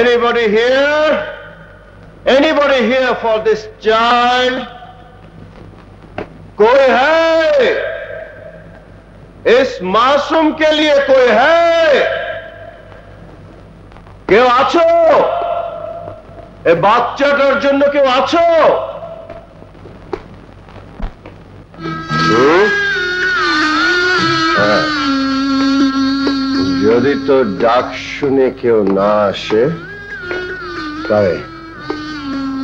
Anybody here? Anybody here for this child? कोई है? इस मासूम के लिए कोई है? কেউ আছো? এই বাচ্চাটার জন্য কেউ আছো? যদি তো ডাক শুনে কেউ না আসে তবে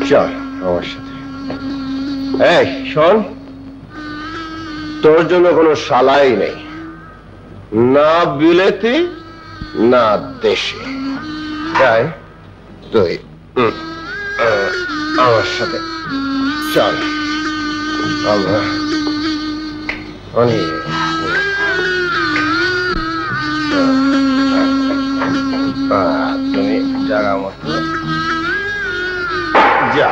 চল আমার সাথে। এই শোন, তোর জন্য কোনো শালাই নেই, না বিলেতি না দেশে। তাই তুই আমার সাথে চল। আমরা অনেক তুমি জায়গা মতো যা।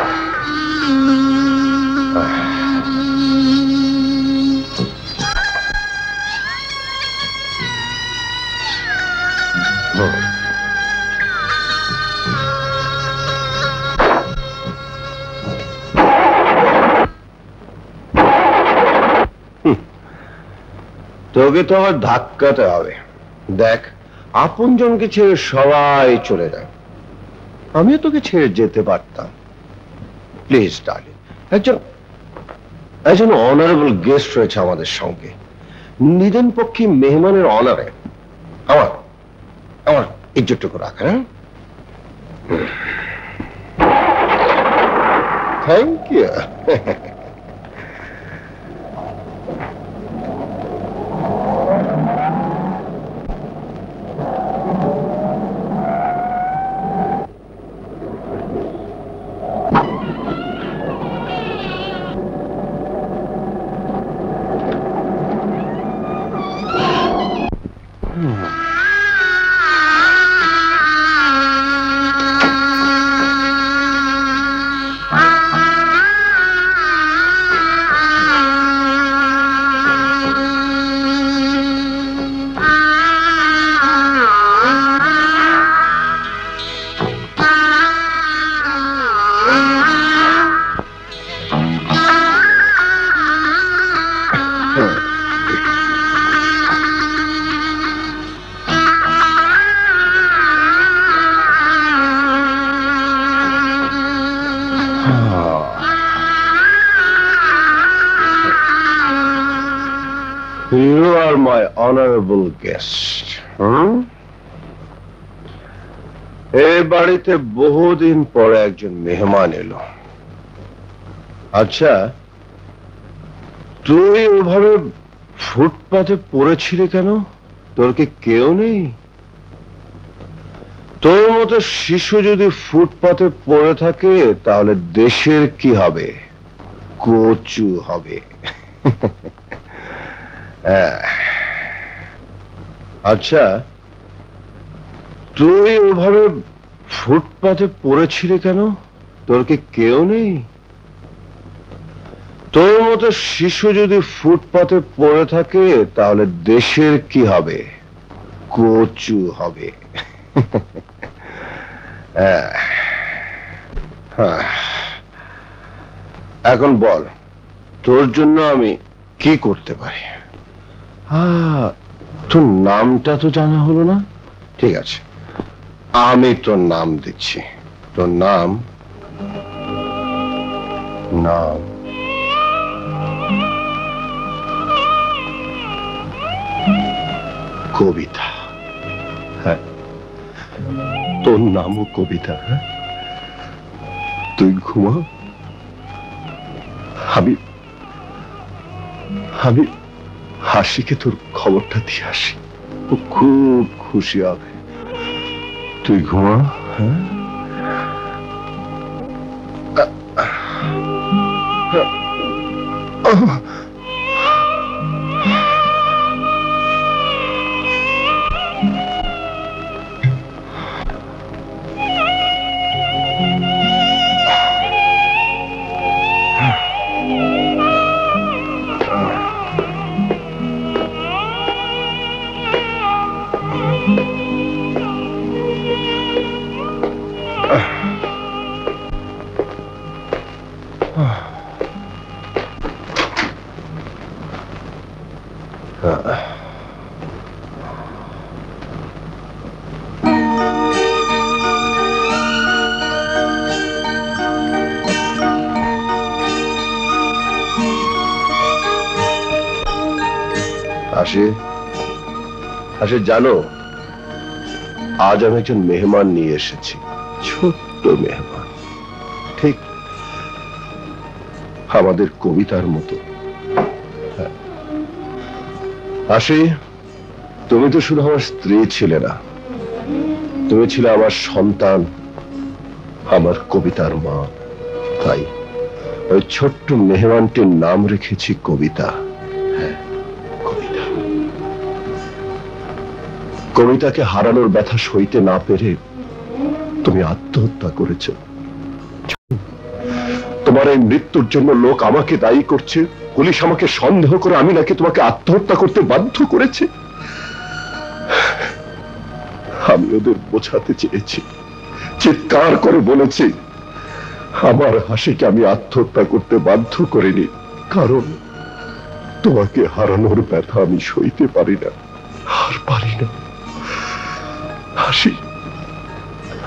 তোকে তো আবার ধাক্কাতে হবে। দেখ, আপনজনকে ছেড়ে সবাই চলে যায়, আমিও তোকে ছেড়ে যেতে পারতাম। প্লিজ ডার্লিং, একজন অনারেবল গেস্ট রয়েছে আমাদের সঙ্গে, নিদেন পক্ষী মেহমানের অনারে আমার আমার ইজ্জতটুকু রাখ। হ্যাঁ, thank you. You are my honorable guest. এই বাড়িতে বহুদিন পরে একজন মেহমান এলো। আচ্ছা, তুই ওভাবে ফুটপাতে পড়েছিলি কেন? তোর কি কেউ নেই? তোর মতো শিশু যদি ফুটপাতে পড়ে থাকে তাহলে দেশের কি হবে? কচু হবে। আচ্ছা, তুই ওভাবে ফুটপাতে পড়েছিলি কেন? তোর কি কেউ নেই? তোর মতো শিশু যদি ফুটপাতে পড়ে থাকে তাহলে দেশের কি হবে? কচু হবে। এখন বল, তোর জন্য আমি কি করতে পারি? তোর নামটা তো জানা হলো না। ঠিক আছে, আমি তোর নাম দিচ্ছি। তোর নাম কবিতা। হ্যাঁ, তোর নামও কবিতা। হ্যাঁ, তুই ঘুমা, আমি হাসিকে তোর খবরটা দিয়ে আসি, ও খুব খুশি হবে। তুই ঘুমা। হ্যাঁ, আসে জানো, আজ আমি একজন মেহমান নিয়ে এসেছি, ছোট্ট মেহমান, ঠিক আমাদের কবিতার মতো। আসি, তুমি তো শুধু আমার স্ত্রী ছিলে না, তুমি ছিলে আমার সন্তান, আমার কবিতার মা। তাই ওই ছোট্ট মেহমানটির নাম রেখেছি কবিতা। হ্যাঁ, কবিতা। কবিতাকে হারানোর ব্যথা সইতে না পেরে তুমি আত্মহত্যা করেছ। তোমার এই মৃত্যুর জন্য লোক আমাকে দায়ী করছে, পুলিশ আমাকে সন্দেহ করে আমি নাকি তোমাকে আত্মহত্যা করতে বাধ্য করেছে। আমি ওদের বোঝাতে চেয়েছি, চিৎকার করে বলেছি, আমার হাসিকে আমি আত্মহত্যা করতে বাধ্য করিনি, কারণ তোমাকে হারানোর ব্যথা আমি সইতে পারি না, আর পারি না। হাসি,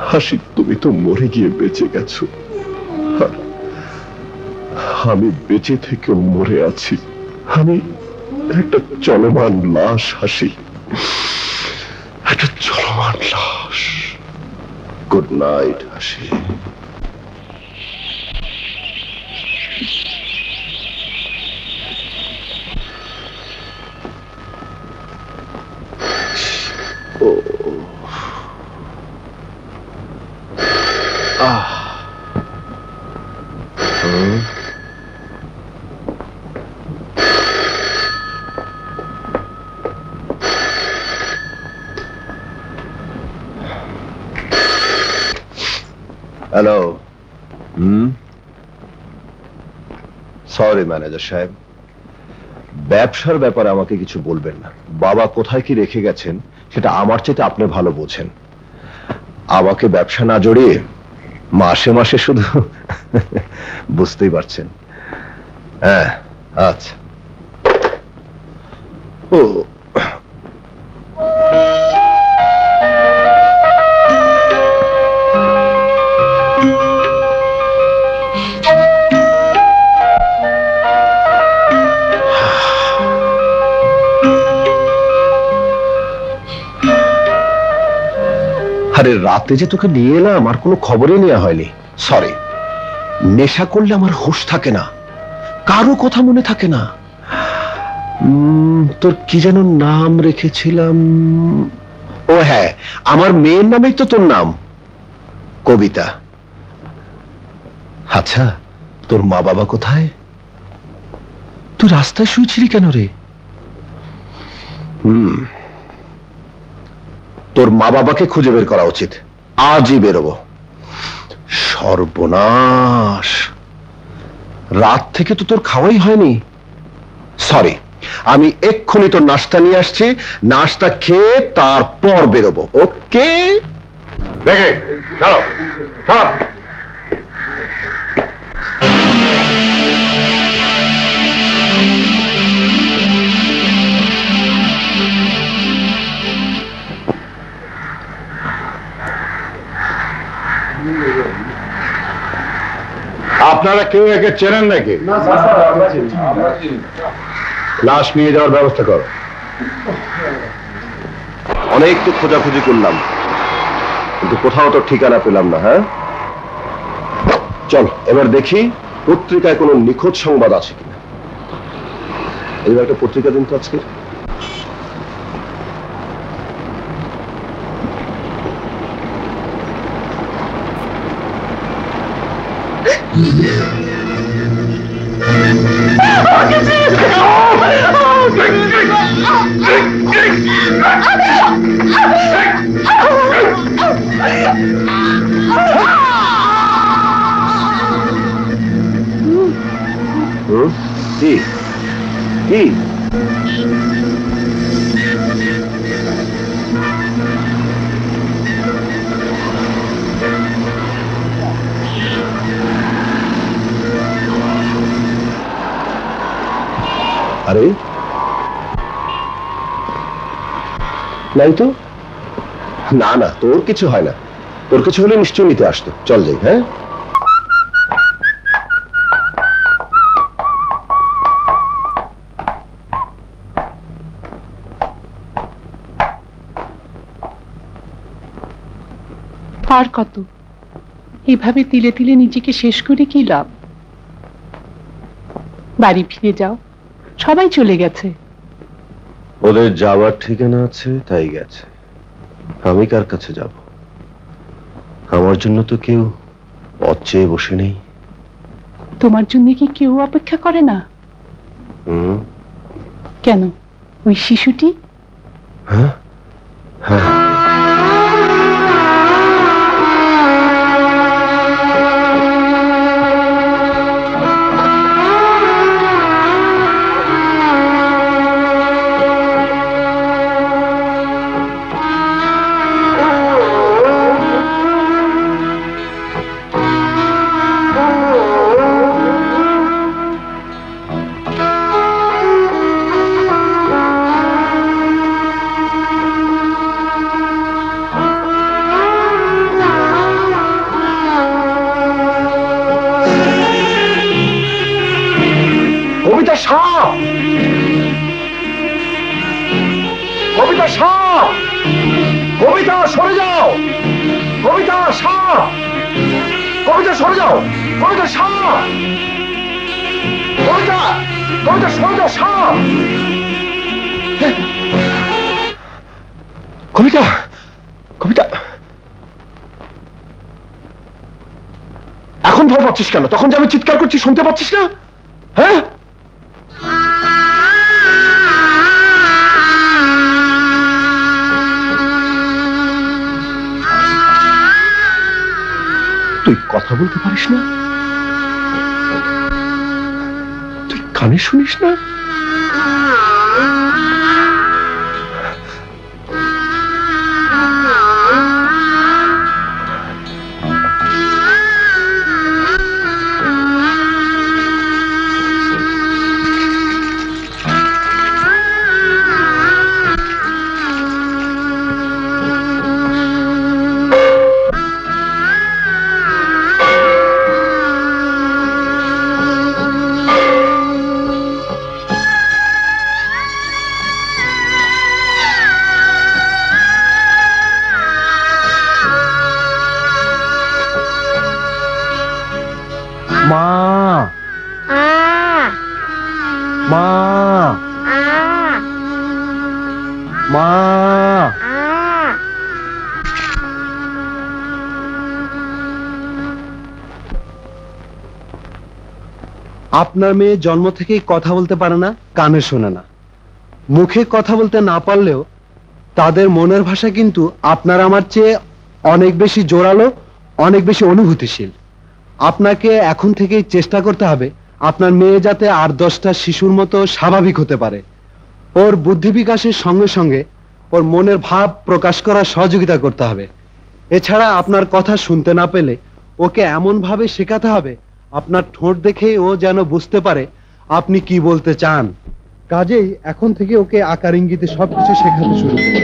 হাসি, তুমি তো মরে গিয়ে বেঁচে গেছো, আর আমি বেঁচে থেকে মরে আছি। আমি একটা চলমান লাশ। হাসি, একটা চলমান লাশ। গুড নাইট হাসি। হ্যালো। সরি ম্যানেজার সাহেব, ব্যবসার ব্যাপারে আমাকে কিছু বলবেন না। বাবা কোথায় কি রেখে গেছেন সেটা আমার চেয়ে আপনি ভালো বোঝেন। আমাকে ব্যবসা না জড়িয়ে মাসে মাসে শুধু বুঝতেই পারছেন। হ্যাঁ, আচ্ছা। ও আরে, রাতে যে তোকে নিয়ে এলাম আর কোনো খবরই নেওয়া হয়নি। সরি। নেশা করলে আমার হুঁশ থাকে না, কারো কথা মনে থাকে না। তোর কি যেন নাম রেখেছিলাম? ও হ্যাঁ, আমার মেয়ের নামেই তো তোর নাম, কবিতা। আচ্ছা, তোর মা বাবা কোথায়? তুই রাস্তায় শুয়েছিলি কেন রে? তোর মা বাবাকে খুঁজে বের করা উচিত। আজই বেরোবো। সর্বনাশ, রাত থেকে তো তোর খাওয়াই হয়নি। সরি, আমি এক্ষুনি তোর নাস্তা নিয়ে আসছি, নাস্তা খেয়ে তারপর বেরোবো। ওকে? দেখে চলো, চলো। আপনারা কেউ একে চেনেন নাকি? লাশ নিয়ে যাওয়ার ব্যবস্থা করো। অনেক তো খোঁজাখুঁজি করলাম, কিন্তু কোথাও তো ঠিকানা পেলাম না। হ্যাঁ, চল এবার দেখি পত্রিকায় কোনো নিখোঁজ সংবাদ আছে কিনা। এইবার একটা পত্রিকা দিন তো আজকে। কি কি আরে নাই তো। না না, তোর কিছু হয় না। তোর কিছু হলে নিশ্চয় নিতে আসতো। চল যাই। হ্যাঁ, আর কত এভাবে তিলে তিলে নিজেকে শেষ করে কি লাভ? বাড়ি ফিরে যাও, সবাই চলে গেছে। ওদের যাওয়ার ঠিকানা আছে তাই গেছে, আমি কার কাছে যাব? আমার জন্য তো কেউ পথ চেয়ে বসে নেই। তোমার জন্য কি কেউ অপেক্ষা করে না? কেন, ওই শিশুটি? হ্যাঁ হ্যাঁ, কবিতা সাপ, কবিতা সাপ, কবিতা সরে যাও, কবিতা সাপ, কবিতা সরে যাও, কবিতা সাপ, কবিতা, কবিতা সরে যাও, সাপ, কবিতা, কবিতা। এখন ভয় পাচ্ছিস কেন? তখন যে আমি চিৎকার করছি শুনতে পাচ্ছিস না? হ্যাঁ, তুই কথা বলতে পারিস না? তুই কানে শুনিস না? মা, মা, মা। আপনার মেয়ে জন্ম থেকেই কথা বলতে পারে না, কানে শোনে না। মুখে কথা বলতে না পারলেও তাদের মনের ভাষা কিন্তু আপনার আমার চেয়ে অনেক বেশি জোরালো, অনেক বেশি অনুভূতিশীল। আপনাকে এখন থেকেই চেষ্টা করতে হবে আপনার মেয়ে যাতে আর 10টা শিশুর মতো স্বাভাবিক হতে পারে। ওর বুদ্ধি বিকাশের সঙ্গে সঙ্গে ওর মনের ভাব প্রকাশ করার সহযোগিতা করতে হবে। এছাড়া আপনার কথা শুনতে না পেলে ওকে এমন ভাবে শেখাতে হবে আপনার ঠোঁট দেখে ও যেন বুঝতে পারে আপনি কি বলতে চান। কাজেই এখন থেকে ওকে আকার ইঙ্গিতে সবকিছু শেখাতে শুরু করুন।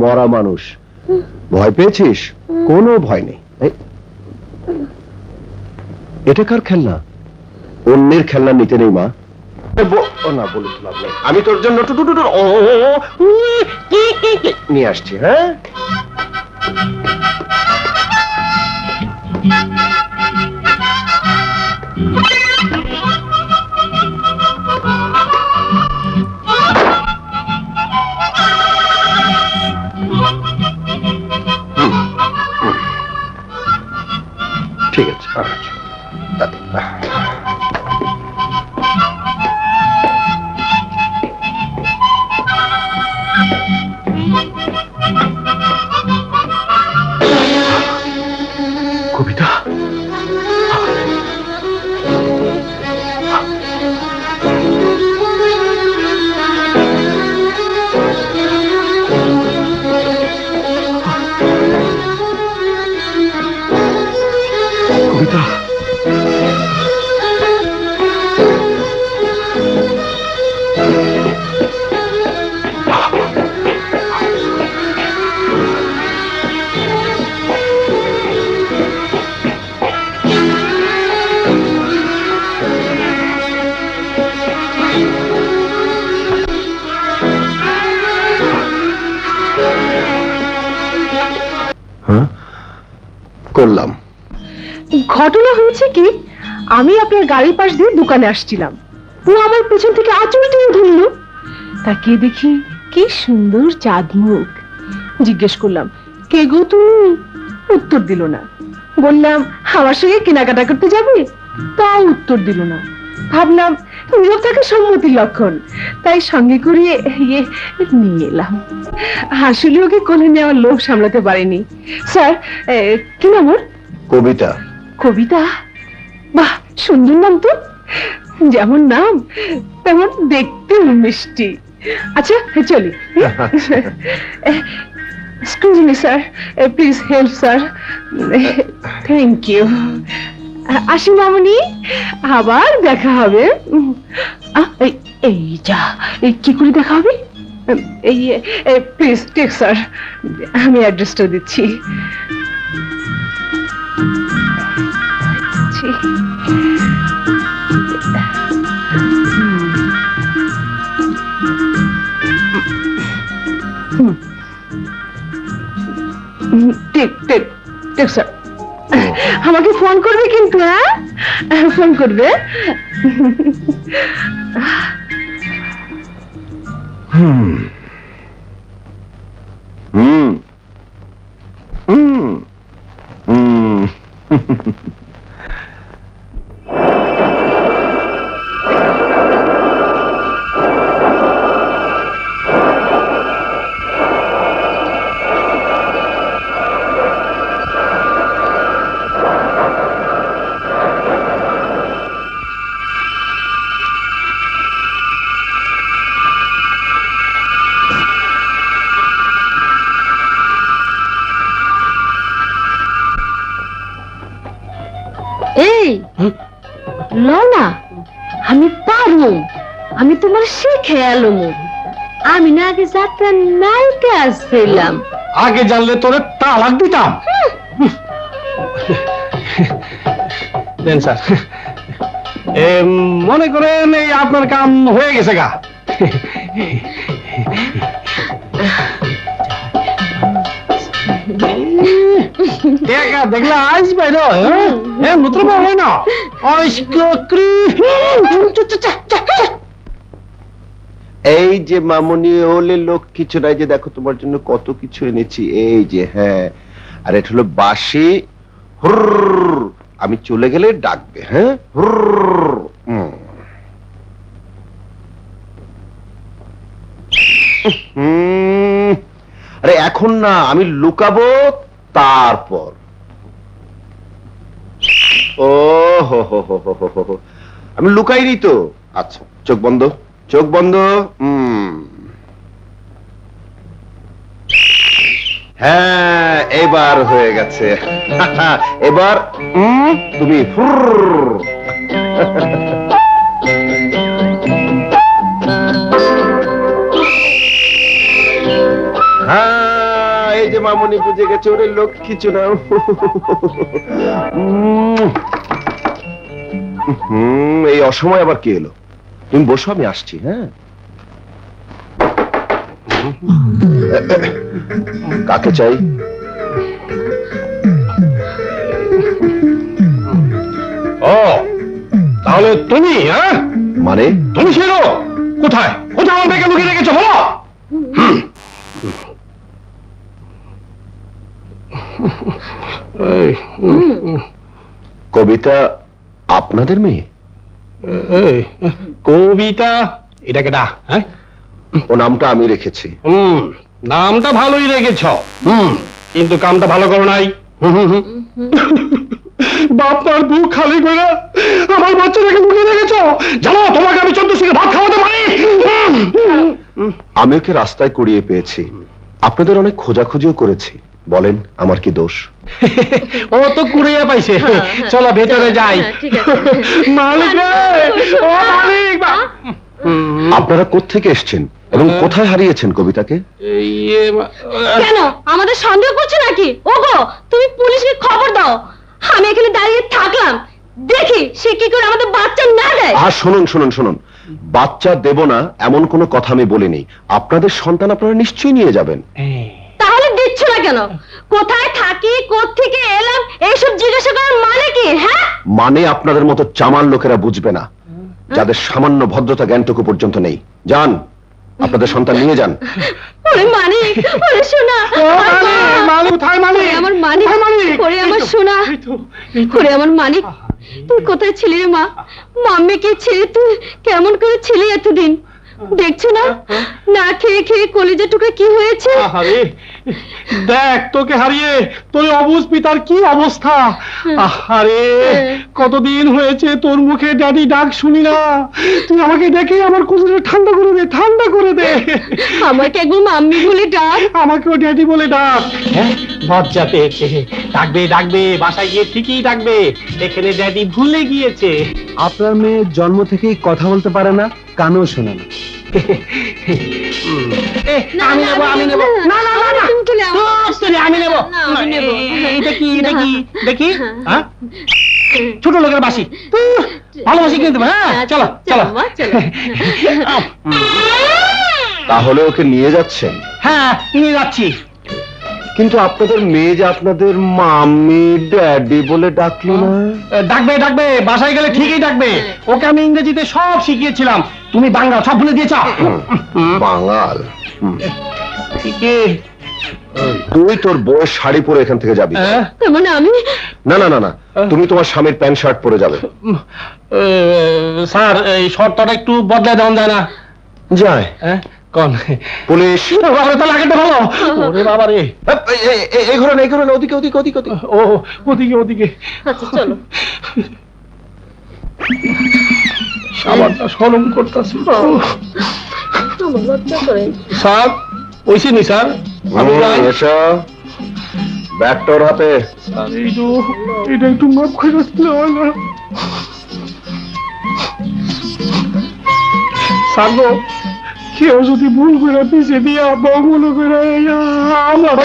মরা মানুষ, ভয় পেয়েছিস? কোনো ভয় নেই। এটা কার খেলনা? অন্যের খেলনা নিতে নেই মা। না বলে তো লাভ নেই, আমি তোর জন্য নিয়ে আসছি। হ্যাঁ, করলাম। ঘটনা হয়েছে কি, আমি আপনার গাড়ির পাশ দিয়ে দোকানে আসছিলাম, ও আমার পেছন থেকে আঁচল টেনে ধরল। তাকিয়ে দেখি কি সুন্দর চাঁদ মুখ। জিজ্ঞেস করলাম, কে গো তুমি? উত্তর দিল না। বললাম, আমার সঙ্গে কেনাকাটা করতে যাবে? তাও উত্তর দিল না। ভাবলাম নীরব থাকা সম্মতির লক্ষণ, তাই সঙ্গে করে নিয়ে এলাম। আসলে ওকে কোলে নেওয়ার লোভ সামলাতে পারিনি। স্যার, কি নাম ওর? কবিতা। কবিতা? বাহ, সুন্দর নাম তো। যেমন নাম তেমন দেখতে মিষ্টি। আচ্ছা চলি। Excuse me sir, please help sir. Thank you. আসি মামনি, আবার দেখা হবে। এই যা, কি করে দেখা হবে? এই প্লিজ টেক স্যার, আমি অ্যাড্রেসটা দিচ্ছি। Take take take sir. আমাকে ফোন করবে কিন্তু, হ্যাঁ ফোন করবে। হুম হুম হুম হুম। এই লনা, আমি পারবো, আমি তোমার শিখে এলাম। আমি না আগে যাত্রা নাইতে আসছিলাম। আগে জানলে তোরে তালাক দিতাম। দেন স্যার, মনে করেন এই আপনার কাম হয়ে গেছে গা। দেখলে আইস বাইর মূত্র হয় না। এই যে মামুনি হলে লক্ষ্মী ছোড়াই, যে দেখো তোমার জন্য কত কিছু এনেছি। এই যে, হ্যাঁ, আর এটা হলো বাঁশি। হুরর, আমি চলে গেলে ডাকবে। হ্যাঁ, হুরর। আরে এখন না, আমি লুকাবো তারপর। ও হো হো হো হো হো হো, আমি লুকাইনি তো। আচ্ছা, চোখ বন্ধ, চোখ বন্ধ। হ্যাঁ, এবার হয়ে গেছে। এবার তুমি হ্যাঁ, এই যে মামনি বুঝে গেছে, ওরে লক্ষ্মী চুনা। এই অসময় আবার কে এলো? তুমি বসো, আমি আসছি। হ্যাঁ, কাকে চাই? ও তাহলে তুমি? হ্যাঁ, মানে তুমি ছিল কোথায়? কোথায় আমার ব্যাগে লুকিয়ে রেখেছো বলো? কবিতা আপনাদের মেয়ে? কবিতা? এটা কেডা? হ্যাঁ, ও নামটা আমি রেখেছি। নামটা ভালোই রেখেছ, কিন্তু কামটা ভালো করো নাই। বাপমার বুক খালি করে আমার বাচ্চাটাকে লুকিয়ে রেখেছো। জানো তোমাকে আমি 14 থেকে ভাত খাওয়াতে পারি? আমি ওকে রাস্তায় কুড়িয়ে পেয়েছি, আপনাদের অনেক খোঁজাখুঁজিও করেছি। বলেন, আমার কি দোষ? ও তো কুড়িয়ে পাইছে, চলো ভেতরে যাই। মালিক রে, ও মালিক। আপনারা কোত্থেকে এসছেন এবং কোথায় হারিয়েছেন কবিতাকে? কেন আমাদের সন্দেহ করছো নাকি? ওগো, তুমি পুলিশকে খবর দাও। আমি এখানে দাঁড়িয়ে থাকলাম, দেখি সে কি করে আমাদের বাচ্চা না দেয়। আর শুনুন শুনুন শুনুন, বাচ্চা দেব না এমন কোনো কথা আমি বলিনি। আপনাদের সন্তান আপনারা নিশ্চয়ই নিয়ে যাবেন। তাহলে দিচ্ছ দিচ্ছ না কেন? কোথায় থাকি, কোত্থেকে এলাম, এইসব জিজ্ঞাসা করার মানে কি? হ্যাঁ, মানে আপনাদের মতো চামার লোকেরা বুঝবে না, যাদের সামান্য ভদ্রতা জ্ঞানটুকু পর্যন্ত নেই। যান, আপনাদের সন্তান নিয়ে যান। ওরে মানিক, ওরে সোনা, কোথায় মালিক? আমার মানিক, ওরে আমার সোনা, ওরে আমার মানিক, তুই কোথায় ছিলি রে মা? মাম্মিকে ছেড়ে তুই কেমন করে ছিলি এতদিন? দেখছো না, না খেয়ে খেয়ে কলিজা টুকরা কি হয়েছে? আরে দেখ, তোকে হারিয়ে তোর অবুঝ পিতার কি অবস্থা। আরে কতদিন হয়েছে তোর মুখে ড্যাডি ডাক শুনি না। তুই আমাকে ডেকে আমার কলিজা ঠান্ডা করে দে, ঠান্ডা করে দে। আমাকে একবার মাম্মি বলে ডাক। আমাকেও ড্যাডি বলে ডাক। হ্যাঁ, লজ্জা পেয়েছে। ডাকবে ডাকবে, বাসায় গিয়ে ঠিকই ডাকবে। এখানে ড্যাডি ভুলে গিয়েছে। আপনার মেয়ে জন্ম থেকেই কথা বলতে পারে না, কানও শোনে না। আমি নেবো, আমি নেবো। না না না না, আমি নেবো। এটা কি, এটা কি দেখি? হ্যাঁ, ছোট লোকের বাসি, ভালোবাসি কিন্তু। হ্যাঁ, চলো চলো। তাহলে ওকে নিয়ে যাচ্ছেন? হ্যাঁ, নিয়ে যাচ্ছি। কিন্তু আপনাদের মেয়ে যে আপনাদের মাম্মি ড্যাডি বলে ডাকলো না। ডাকবে ডাকবে, বাসায় গেলে ঠিকই ডাকবে। ওকে আমি ইংরেজিতে সব শিখিয়েছিলাম, তুমি বাংলা সব ভুলে দিয়েছ। বাঙাল। ঠিকই। তুই তোর বউয়ের শাড়ি পরে এখান থেকে যাবি। মানে আমি? না না না না, তুমি তোমার স্বামীর প্যান্ট শার্ট পরে যাবে। স্যার, এই শর্টটা একটু বদলায় দেওয়া যায় না? যায়। কোন পুলিশ? তাহলে আগে তো ভালো। ওরে বাবা রে, এই ঘরে না, এই ঘরে না, ওদিকে ওদিকে ওদিকে ওদিকে। ও ওদিকে ওদিকে। আচ্ছা চলো। সাবানটা সরম করতেছে। আমার লজ্জা করে। স্যার, ওইসে নি স্যার, আমি যাই। এসো, ব্যাগটা ওর হাতে। স্যার, এটা একটু মাফ করে দিলে হয় না? স্যার গো, কেউ যদি ভুল করে পিছিয়ে দিয়া বঙ্গল করে আমার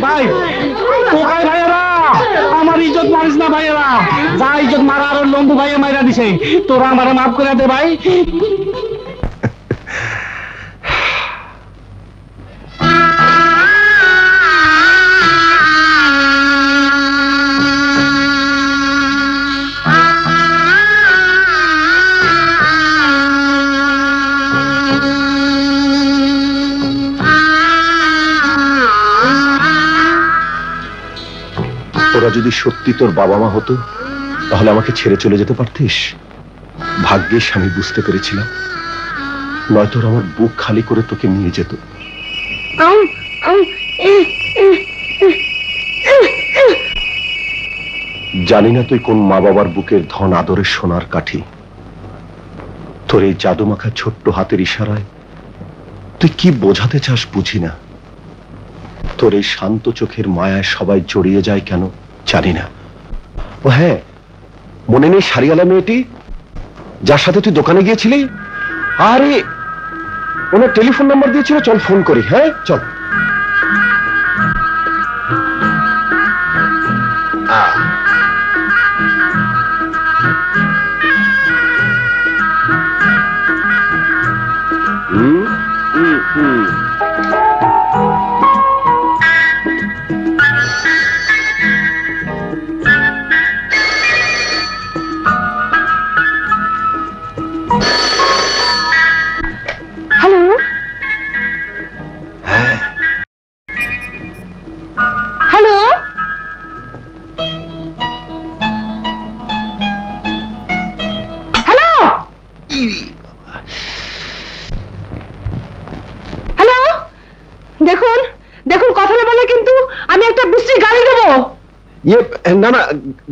ভাই, কোথায় ভাইয়েরা? আমার ইজ্জত মারিস না ভাইয়েরা। যা ইজ্জত মারা আর লম্বু ভাইয়া মাইরা দিছে। তোরা আমারে মাফ করে দে ভাই। ওরা যদি সত্যি তোর বাবা মা হতো, তাহলে আমাকে ছেড়ে চলে যেতে পারতিস। ভাগ্যিস আমি বুঝতে পেরেছিলাম, নয়তো ওরা আমার বুক খালি করে তোকে নিয়ে যেত। জানি না তুই কোন মা বাবার বুকের ধন আদরের সোনার কাঠি। তোর এই জাদুমাখা ছোট্ট হাতের ইশারায় তুই কি বোঝাতে চাস বুঝি না। তোর এই শান্ত চোখের মায়ায় সবাই জড়িয়ে যায় কেন জানি না। ও হ্যাঁ, মনে নেই শাড়িওয়ালা মেয়েটি যার সাথে তুই দোকানে গিয়েছিলি? আরে, ওনার টেলিফোন নাম্বার দিয়েছিল, চল ফোন করি। হ্যাঁ চল। দেখুন দেখুন, কথা না বলে কিন্তু আমি একটা বিশ্রী গালি দেবো। না না,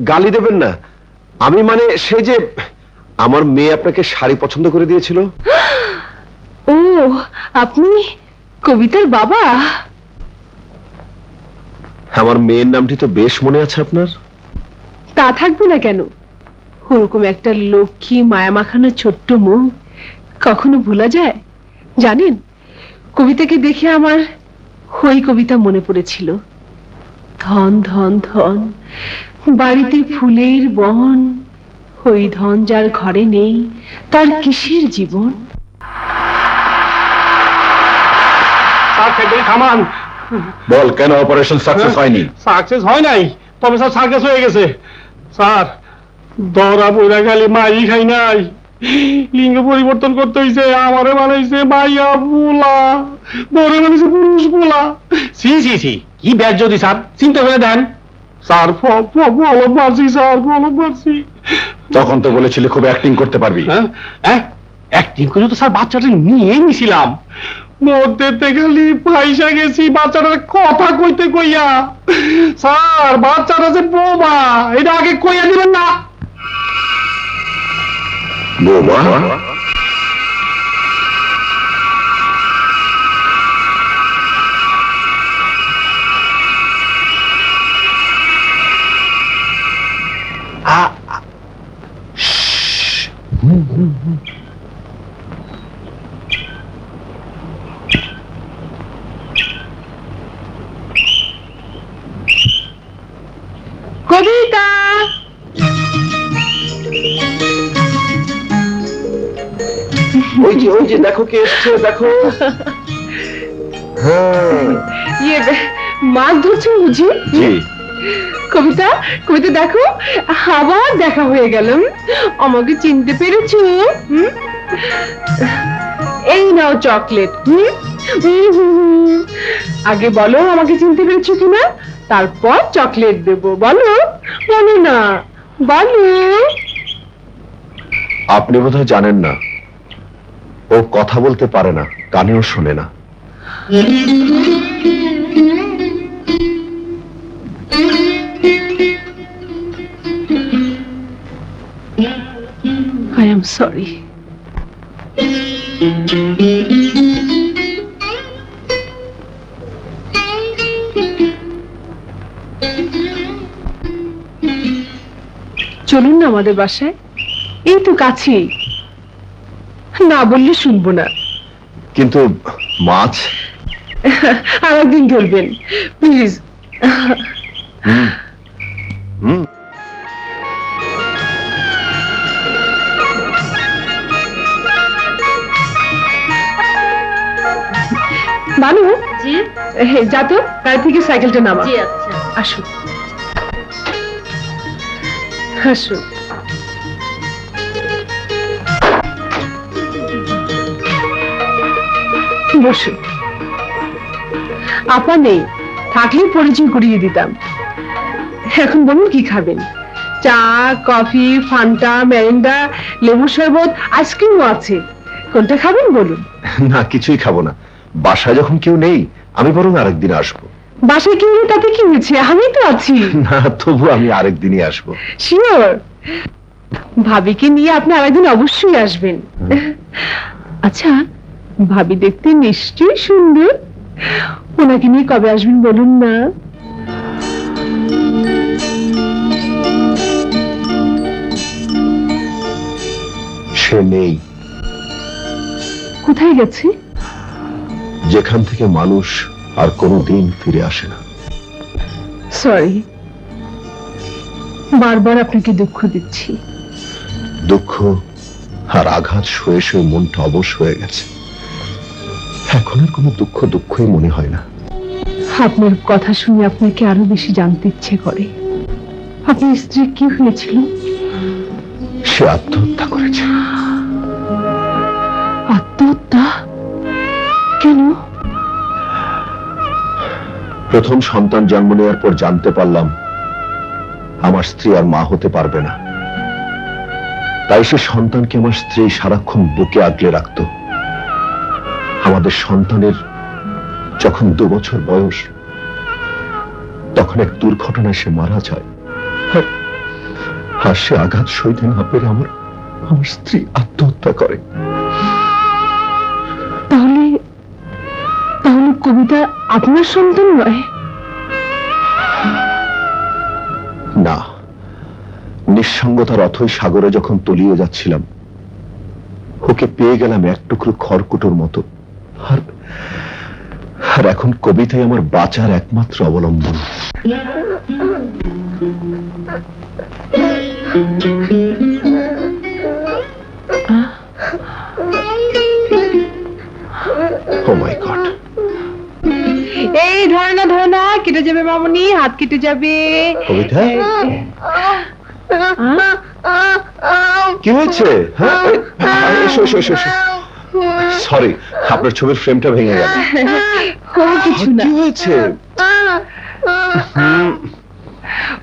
গালি দেবেন না। আমি মানে সে যে আমার মেয়ে আপনাকে শাড়ি পছন্দ করে দিয়েছিল। ও, আপনি কবিতার বাবা? আমার মেয়ের নামটি তো বেশ মনে আছে আপনার। তা থাকবে না কেন? ওরকম একটা লক্ষ্মী মায়া মাখানো ছোট্ট মুখ কখনো ভোলা যায়? জানেন, কবিতাকে দেখে আমার ওই কবিতা মনে পড়েছিল। ধন ধন ধন, বাড়িতে ফুলের বন, ওই ধন যার ঘরে নেই তার কিসের জীবন। থামান। বল, কেন অপারেশন সাকসেস হয়নি? সাকসেস হয় নাই, তবে স্যার সাকসেস হয়ে গেছে। স্যার ধরা পড়া গেলে মাই খাই নাই, লিঙ্গ পরিবর্তন করতে হয়েছে, আমারে বানাইছে মাইয়া পোলা, বড় বানাইছে পুরুষ পোলা। সি সি সি, কি ব্যাজ যদি স্যার, চিন্তা করে দেন স্যার। বলব মারছি স্যার, বলব মারছি। তখন তো বলেছিলে খুব অ্যাক্টিং করতে পারবি। হ্যাঁ, অ্যাক্টিং করে তো স্যার বাচ্চাটা নিয়ে নিছিলাম, মধ্যে খালি পয়সা গেছি বাচ্চাটার কথা কইতে কইয়া। স্যার বাচ্চাটা যে বোমা, এটা আগে কইয়া দিবেন না। বোমা? কবিতা, ওই যে দেখো কে এসছে, দেখো। হ্যাঁ, মাছ ধরছো বুঝি? জি। কবিতা, কবিতা দেখো, আবার দেখা হয়ে গেল। আমাকে চিনতে পেরেছো? এই নাও চকলেট। আগে বলো আমাকে চিনতে পেরেছো কিনা, তারপর চকলেট দেবো। বলো, বলো না, বলো। আপনি বোধহয় জানেন না, ও কথা বলতে পারে না, কানেও শোনে না। I am sorry. চলুন না আমাদের বাসায়, এই তো কাছেই। না বললে শুনবো না। কিন্তু মাছ আর একদিন ধরবেন প্লিজ। মানু, জি যা তো গাড়ি থেকে সাইকেলটা নামা। জি আচ্ছা। আসো আসো। বসো। আপা নেই, থাকলে পরিচয় করিয়ে দিতাম। এখন বলুন কি খাবেন? চা, কফি, ফান্টা, মেরিন্ডা, লেবু শরবত, আইসক্রিমও আছে। কোনটা খাবেন বলুন? না, কিছুই খাবো না। বাসায় যখন কেউ নেই, আমি বরং আরেকদিন আসবো। বাসায় কেউ নেই তাতে কি হয়েছে, আমি তো আছি। না, তবু আমি আরেকদিনই আসবো। শিওর। ভাবিকে নিয়ে আপনি আরেকদিন অবশ্যই আসবেন। আচ্ছা, ভাবি দেখতে নিশ্চয়ই সুন্দর। ওনাকে নিয়ে কবে আসবেন বলুন না? সে নেই। কোথায় গেছে? যেখান থেকে মানুষ আর কোনোদিন ফিরে আসে না। সরি, বারবার আপনাকে দুঃখ দিচ্ছি। দুঃখ আর আঘাত সয়ে সয়ে মনটা অবশ হয়ে গেছে। এখন আর কোনো দুঃখই মনে হয় না। আপনার কথা শুনে আপনাকে আরো বেশি জানতে ইচ্ছে করে। আপনার স্ত্রী কি হয়েছিল? সে আত্মহত্যা করেছে। আত্মহত্যা? কেন? প্রথম সন্তান জন্ম নেওয়ার পর জানতে পারলাম আমার স্ত্রী আর মা হতে পারবে না। তাই সে সন্তানকে আমার স্ত্রী সারাক্ষণ বুকে আগলে রাখত। আমাদের সন্তানের যখন 2 বছর বয়স, তখন এক দুর্ঘটনায় সে মারা যায়। আর সে আঘাত সইতে না পেরে আমার স্ত্রী আত্মহত্যা করে। তাহলে কবিতা আপনার সন্তান নয়? না, নিঃসঙ্গতার অথই সাগরে যখন তলিয়ে যাচ্ছিলাম, ওকে পেয়ে গেলাম এক টুকরো খড়কুটোর মতো। আর আর এখন কবিতাই আমার বাঁচার একমাত্র অবলম্বন। Oh my God! এই ধরে না কেটে যাবে মামুনি, হাত কেটে যাবে। কবিতা, কি হয়েছে? সরি, আপনার ছবির ফ্রেমটা ভেঙে গেল। কিছু না। কি হয়েছে?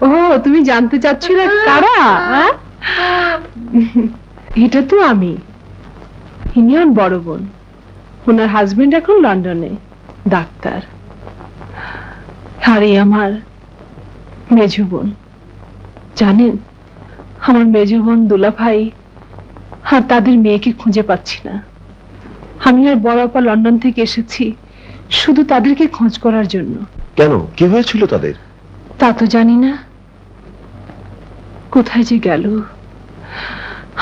ও, তুমি জানতে চাচ্ছিলে কারা? এটা তো আমি, ইনি আমার বড় বোন। ওনার হাজবেন্ড এখন লন্ডনে ডাক্তার। আর এই আমার মেজো বোন। জানেন, আমার মেজো বোন দুলা ভাই আর তাদের মেয়েকে খুঁজে পাচ্ছি না। আমি আর বড় আপা লন্ডন থেকে এসেছি শুধু তাদেরকে খোঁজ করার জন্য। কেন, কি হয়েছিল তাদের? তা তো জানি না, কোথায় যে গেল।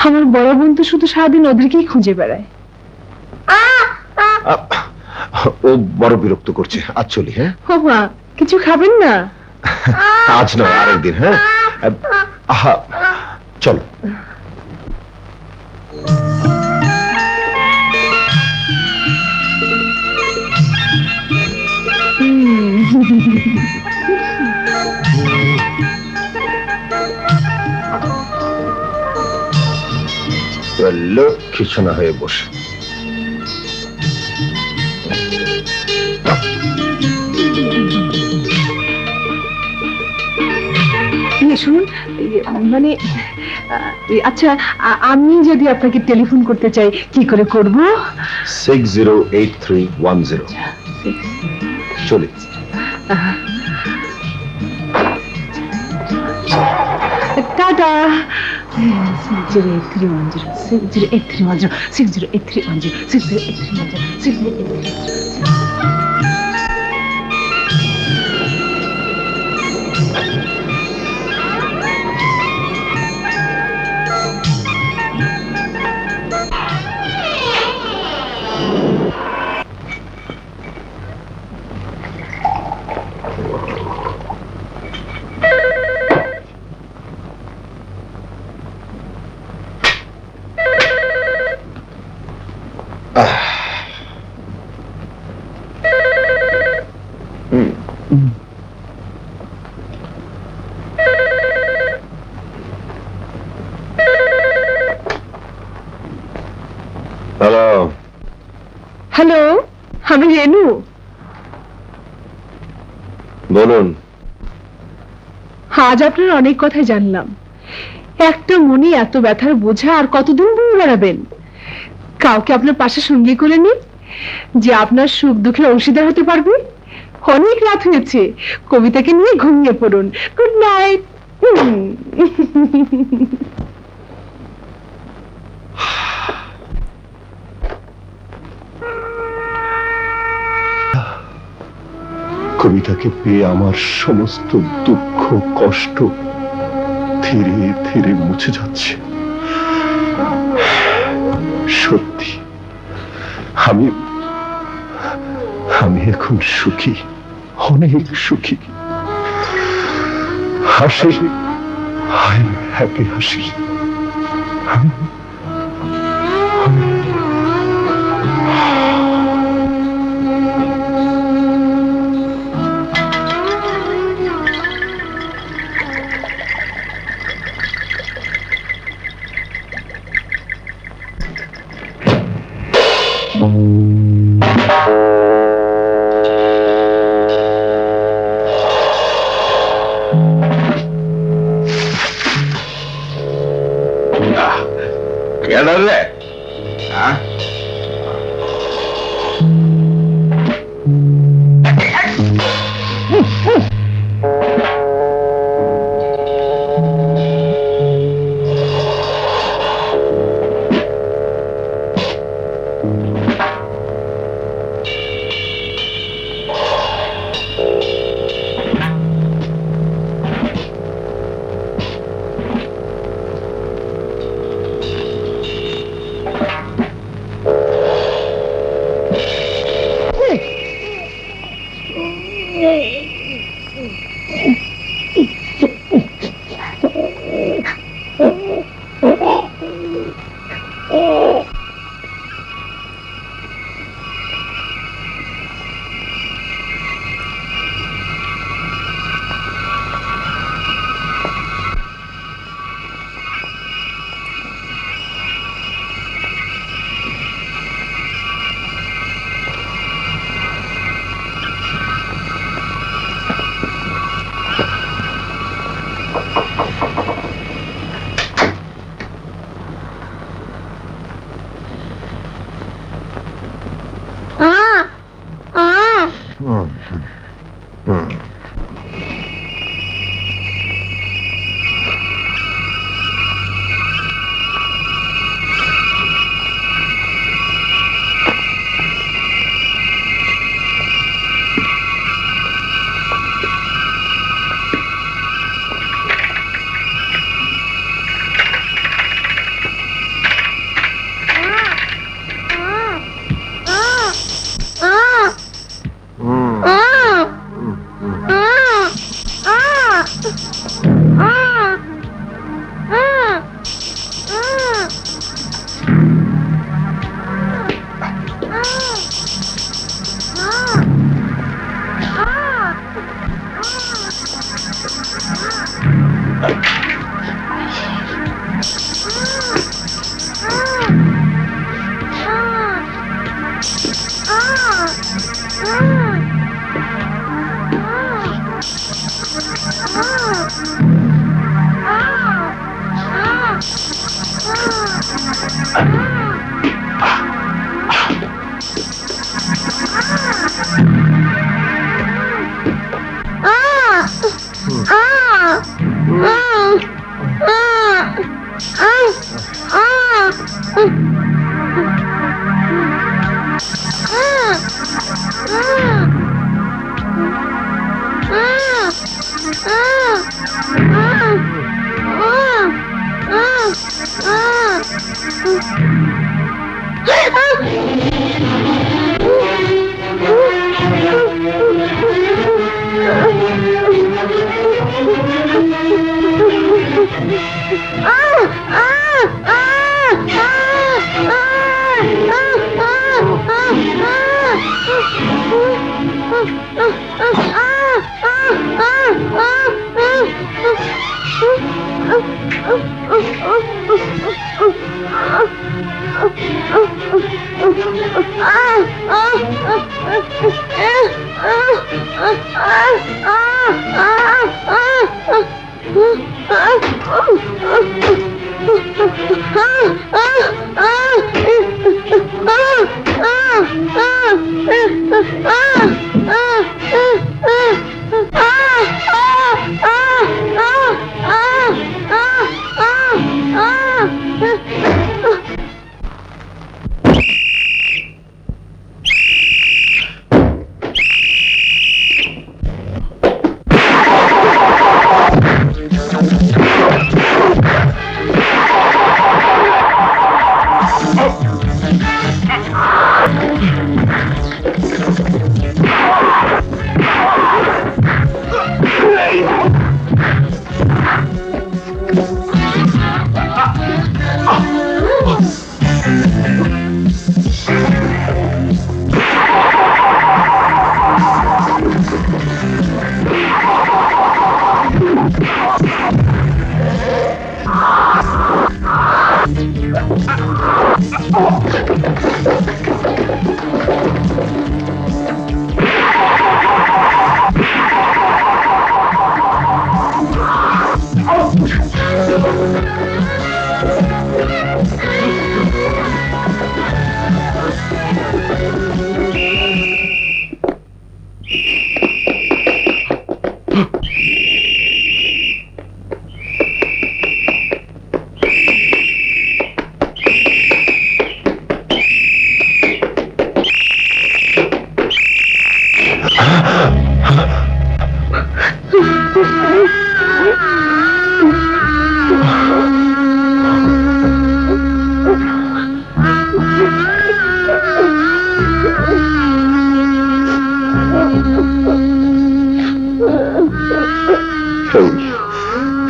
আমার বড় বোন তো শুধু সারাদিন ওদেরকেই খুঁজে বেড়ায়। ও বড় বিরক্ত করছে, আজ চলি। হ্যাঁ, ও মা, কিছু খাবেন না? আজ নয়, আরেকদিন। হ্যাঁ, আহা, চলো। লক্ষ্মী সোনা হয়ে বসে। শুনুন, মানে আচ্ছা, আমি যদি আপনাকে টেলিফোন করতে চাই কি করে করব? 608310। চলি। টাটা। 608310, 608310, 608310, 608310, 608310। হ্যালো। হ্যালো, আমি রেনু। বলুন। আজ আপনার অনেক কথাই জানলাম। একটা মনে এত ব্যথার বোঝা আর কতদিন বয়ে বেড়াবেন? কাউকে আপনার পাশে সঙ্গী করে নিন, যে আপনার সুখ দুঃখের অংশীদার হতে পারবে। অনেক রাত হয়েছে, কবিতাকে নিয়ে ঘুমিয়ে পড়ুন। Good night. কবিতাকে পেয়ে আমার সমস্ত দুঃখ কষ্ট ধীরে ধীরে মুছে যাচ্ছে। সত্যি আমি এখন সুখী, অনেক সুখী। হাসি, হ্যাপি হাসি। কেডারে?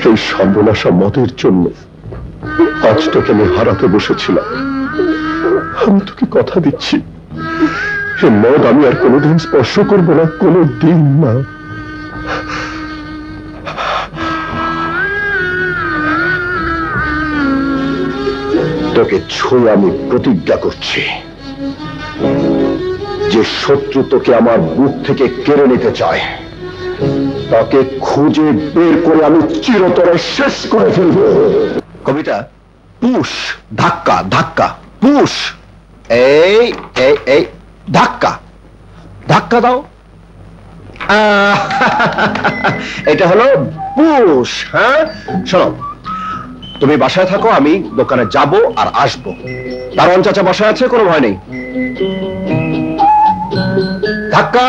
সেই সর্বনাশা মদের জন্য আজ তোকে আমি হারাতে বসেছিলাম। আমি তোকে কথা দিচ্ছি, সে মদ আমি আর কোনোদিন স্পর্শ করবো না, কোনোদিন না। তোকে ছুঁয়ে আমি প্রতিজ্ঞা করছি, যে শত্রু তোকে আমার বুক থেকে কেড়ে নিতে চায়, তাকে খুঁজে বের করে আমি চিরতরে শেষ করে ফেলবো। কবিতা পুশ, ধাক্কা ধাক্কা, পুশ, এই এই এই ধাক্কা, ধাক্কা দাও। এটা হলো পুশ। হ্যাঁ, শোনো, তুমি বাসায় থাকো, আমি দোকানে যাব আর আসবো। দারোয়ান চাচা বাসায় আছে, কোনো ভয় নেই। ধাক্কা।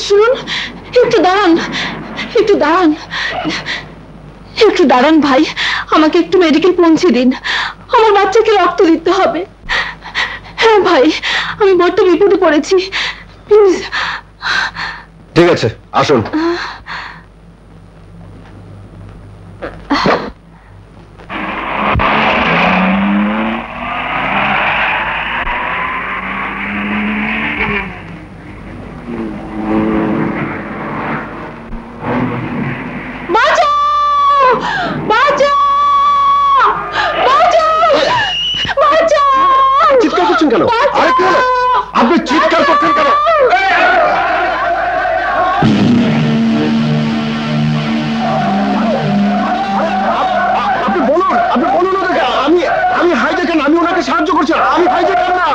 শুনুন, একটু দাঁড়ান, একটু দাঁড়ান, একটু দাঁড়ান ভাই, আমাকে একটু মেডিকেল পৌঁছে দিন, আমার বাচ্চাকে রক্ত দিতে হবে। হ্যাঁ ভাই, আমি বড্ড বিপদে পড়েছি, প্লিজ। ঠিক আছে, আসুন। চিৎকার করছেন কেন? আরে কি হলো? আপনি চিৎকার করছেন কেন? আপনি বলুন, আপনি বলুন ওদেরকে। আমি হাইজ্যাকার না, আমি ওনাকে সাহায্য করছি। আমি হাইজ্যাকার না।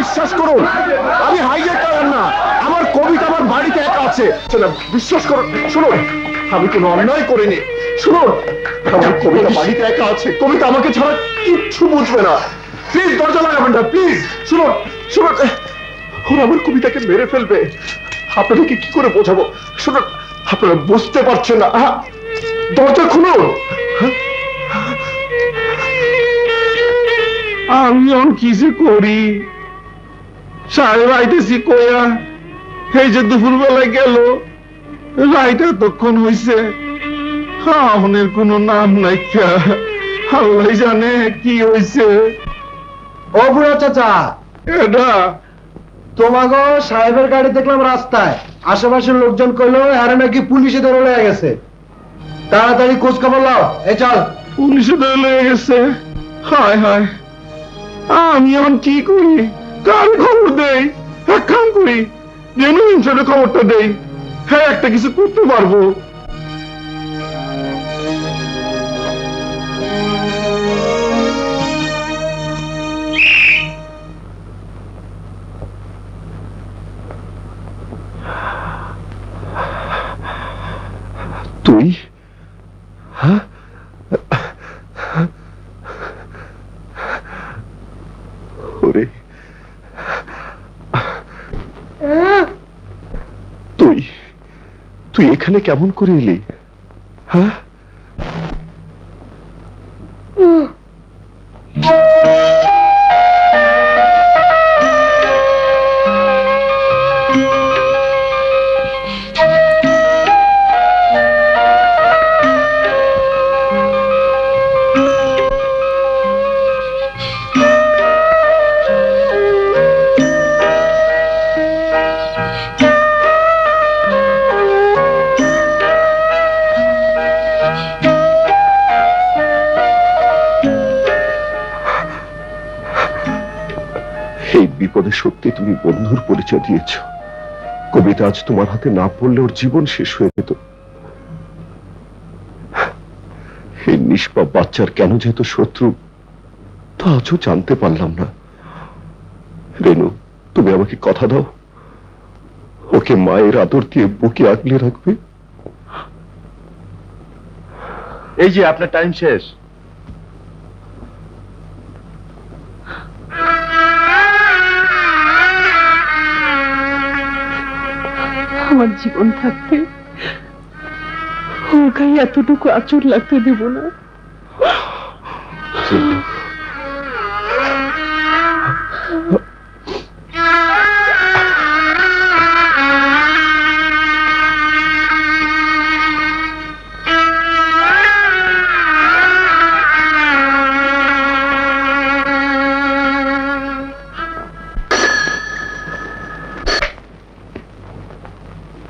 বিশ্বাস করুন, আমি হাইজ্যাকার না, আমার কবিতা আমার বাড়িতে একা আছে। বিশ্বাস করুন, শুনুন, আমি কোনো অন্যায় করিনি। শুনুন, আমার কবিতা বাড়িতে একা আছে, কবিতা আমাকে ছাড়া কিচ্ছু বুঝবে না। প্লিজ দরজা লাগাবেন না, প্লিজ। শুনুন শুনুন, ওরা আমার কবিতাকে মেরে ফেলবে। আপনাদেরকে কি করে বোঝাবো? শুনুন, আপনারা বুঝতে পারছেন না। দরজা খুলুন। আমি যখন কিছু করি, সাহেব আইতেছি কয়া, এই যে দুপুর বেলায় গেল, রাইটা তখন হইছে, আহনের কোনো নাম নাই। আল্লাহ জানে কি হইছে। ও বুড়া চাচা, এটা তোমাকে সাহেবের গাড়ি দেখলাম রাস্তায়, আশেপাশের লোকজন কইলো আরে নাকি পুলিশে ধরে লয়ে গেছে। তাড়াতাড়ি খোঁজ খবর লাও। এই চল। পুলিশে ধরে লয়ে গেছে? হায় হায়, আমি এখন কি করি, কার খবর দেই? এক কাম করি, জেনুইন সাথে খবরটা দেই, হ্যাঁ একটা কিছু করতে পারবো। তুই? হ্যাঁ, ওরে তুই তুই এখানে কেমন করে এলি? হ্যাঁ, এই বিপদে সত্যি তুমি বন্ধুর পরিচয় দিয়েছ। কবিতা আজ তোমার হাতে না পড়লে ওর জীবন শেষ হয়ে যেত। এই নিষ্পাপ বাচ্চার কেন যেত শত্রু তা আজও জানতে পারলাম না। রেনু, তুমি আমাকে কথা দাও, ওকে মায়ের আদর দিয়ে বুকে আগলে রাখবে। এই যে আপনার টাইম শেষ। আমার জীবন থাকতে ওর গায়ে এতটুকু আঁচড় লাগতে দেব না।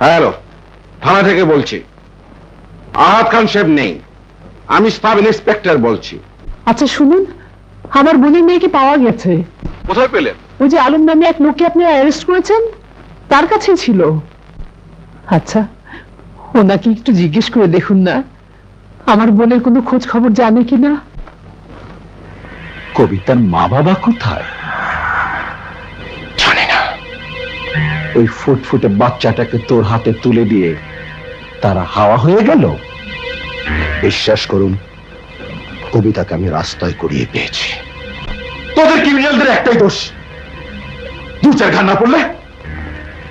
হ্যালো, থানা থেকে বলছি। আহাদ খান সাহেব নেই, আমি সাব ইন্সপেক্টর বলছি। আচ্ছা শুনুন, আমার বোনের মেয়েকে পাওয়া গেছে। কোথায় পেলেন? ওই যে আলম নামে এক লোককে আপনি অ্যারেস্ট করেছেন, তার কাছেই ছিল। আচ্ছা, ওনাকে একটু জিজ্ঞেস করে দেখুন না, আমার বোনের কোনো খোঁজ খবর জানে কিনা। কবিতার মা বাবা কোথায়? জানি না। ওই ফুটফুটে বাচ্চাটাকে তোর হাতে তুলে দিয়ে তারা হাওয়া হয়ে গেল। বিশ্বাস করুন, কবিতাকে আমি রাস্তায় করিয়ে পেয়েছি। তোদের ক্রিমিনালদের একটাই দোষ, দু চার ঘা না পড়লে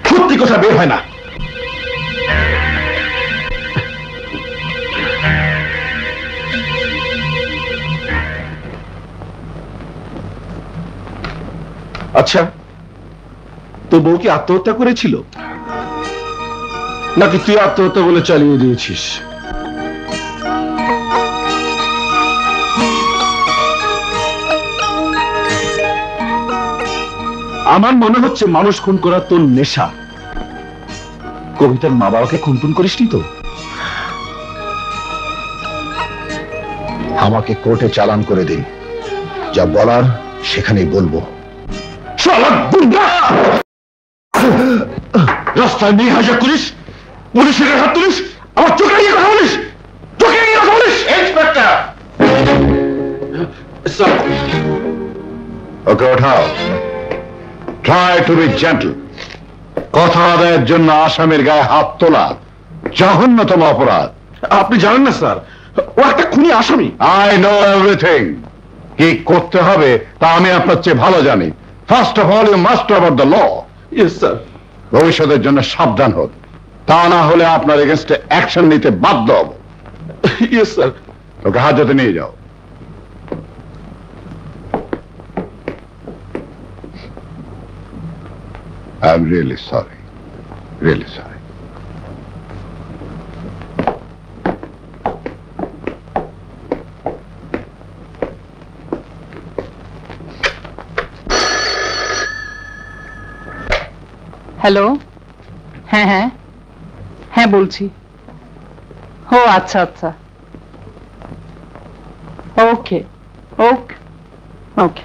সত্যি কথা বের হয় না। আচ্ছা, তোর বউ কি আত্মহত্যা করেছিল নাকি তুই আত্মহত্যা বলে চালিয়ে দিয়েছিস? আমার মনে হচ্ছে মানুষ খুন করার তোর নেশা। কবিতার মা বাবাকে খুন করিসনি তো? আমাকে কোর্টে চালান করে দিন, যা বলার সেখানেই বলবো। রাস্তায় নিয়ে হাজার করিস, পুলিশের হাত তুলিস, আমার চোখে গিয়ে কথা বলিস, চোখে গিয়ে কথা বলিস। ইন্সপেক্টর, ওকে ওঠাও। Try to be gentle. কথা আদায়ের জন্য আসামির গায়ে হাত তোলা জঘন্যতম অপরাধ। আপনি জানেন না স্যার, ও একটা খুনি আসামি। I know everything. কি করতে হবে তা আমি আপনার চেয়ে ভালো জানি। First of all you must about the law. Yes sir. ভবিষ্যতের জন্য সাবধান হোক, তা না হলে আপনার এগেনস্টে অ্যাকশন নিতে বাধ্য হব। Yes sir. ওকে হাজতে নিয়ে যাও। I am really sorry, really sorry. Hello, হ্যাঁ হ্যাঁ হ্যাঁ বলছি। ও আচ্ছা আচ্ছা, ওকে ওকে ওকে।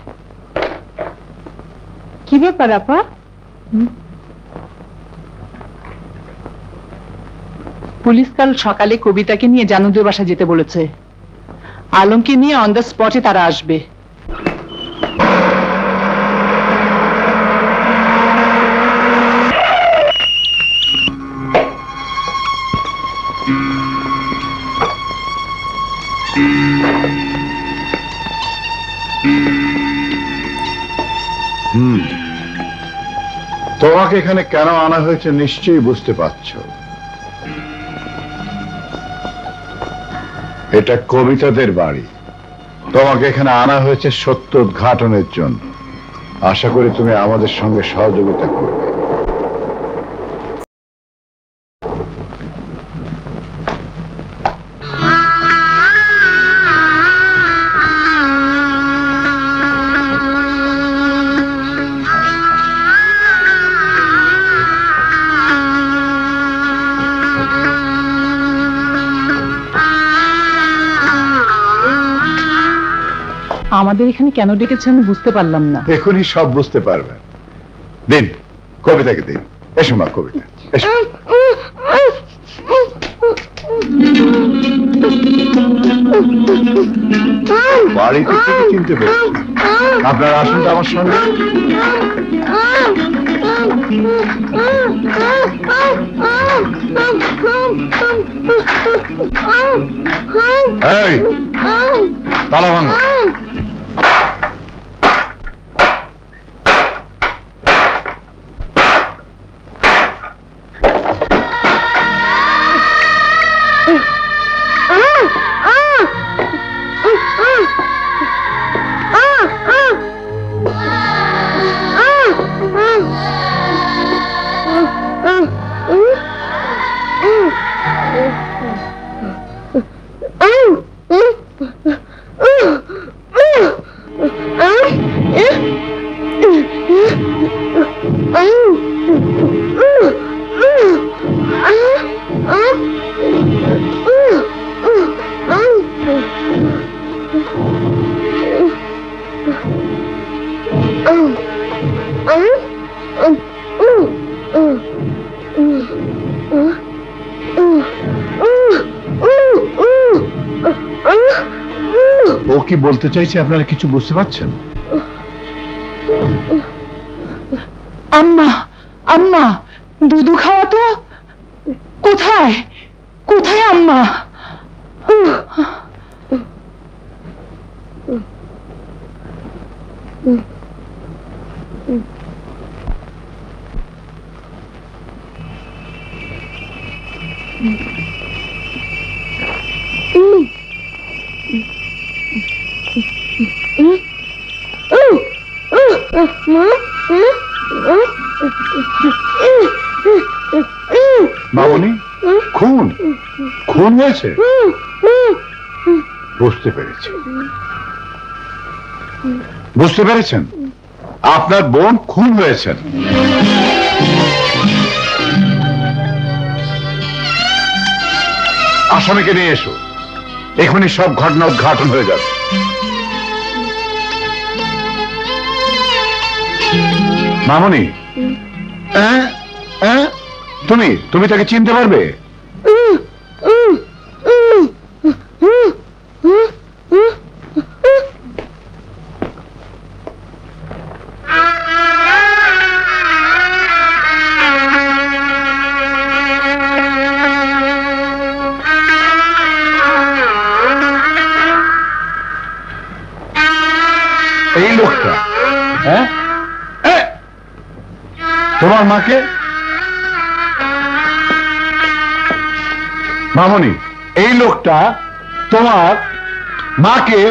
কি ব্যাপার আপা? পুলিশ কাল সকালে কবিতাকে নিয়ে জানুদের বাসা যেতে বলেছে। আলমকে নিয়ে অন দ্য স্পটে তারা আসবে। তোমাকে এখানে কেন আনা হয়েছে নিশ্চয়ই বুঝতে পারছো। এটা কবিতাদের বাড়ি। তোমাকে এখানে আনা হয়েছে সত্য উদ্ঘাটনের জন্য। আশা করি তুমি আমাদের সঙ্গে সহযোগিতা করবে। আমাদের এখানে কেন ডেকেছে আমি বুঝতে পারলাম না। এখনই সব বুঝতে পারবেন। দিন, কবিতাকে দিন। এসো মা, কবিতা এসো। বাড়িতে থেকে চিনতে পেরেছি। আপনারা আসুন তো আমার সঙ্গে। এই, তালা ভাঙো। ও কি বলতে চাইছে আপনারা কিছু বুঝতে পারছেন? আম্মা, আম্মা, দুধু খাওয়া তো। কোথায় কোথায় আম্মা? মামনি, খুন খুন হয়েছে? বুঝতে পেরেছি। বুঝতে পেরেছেন? আপনার বোন খুন হয়েছেন। আসামিকে নিয়ে এসো। এখনই সব ঘটনা উদ্ঘাটন হয়ে যাবে। মামনি, তুমি তাকে চিনতে পারবে? এই লোকটা? হ্যাঁ, তোমার মাকে? মামনি, এই লোকটা তোমার মাকে?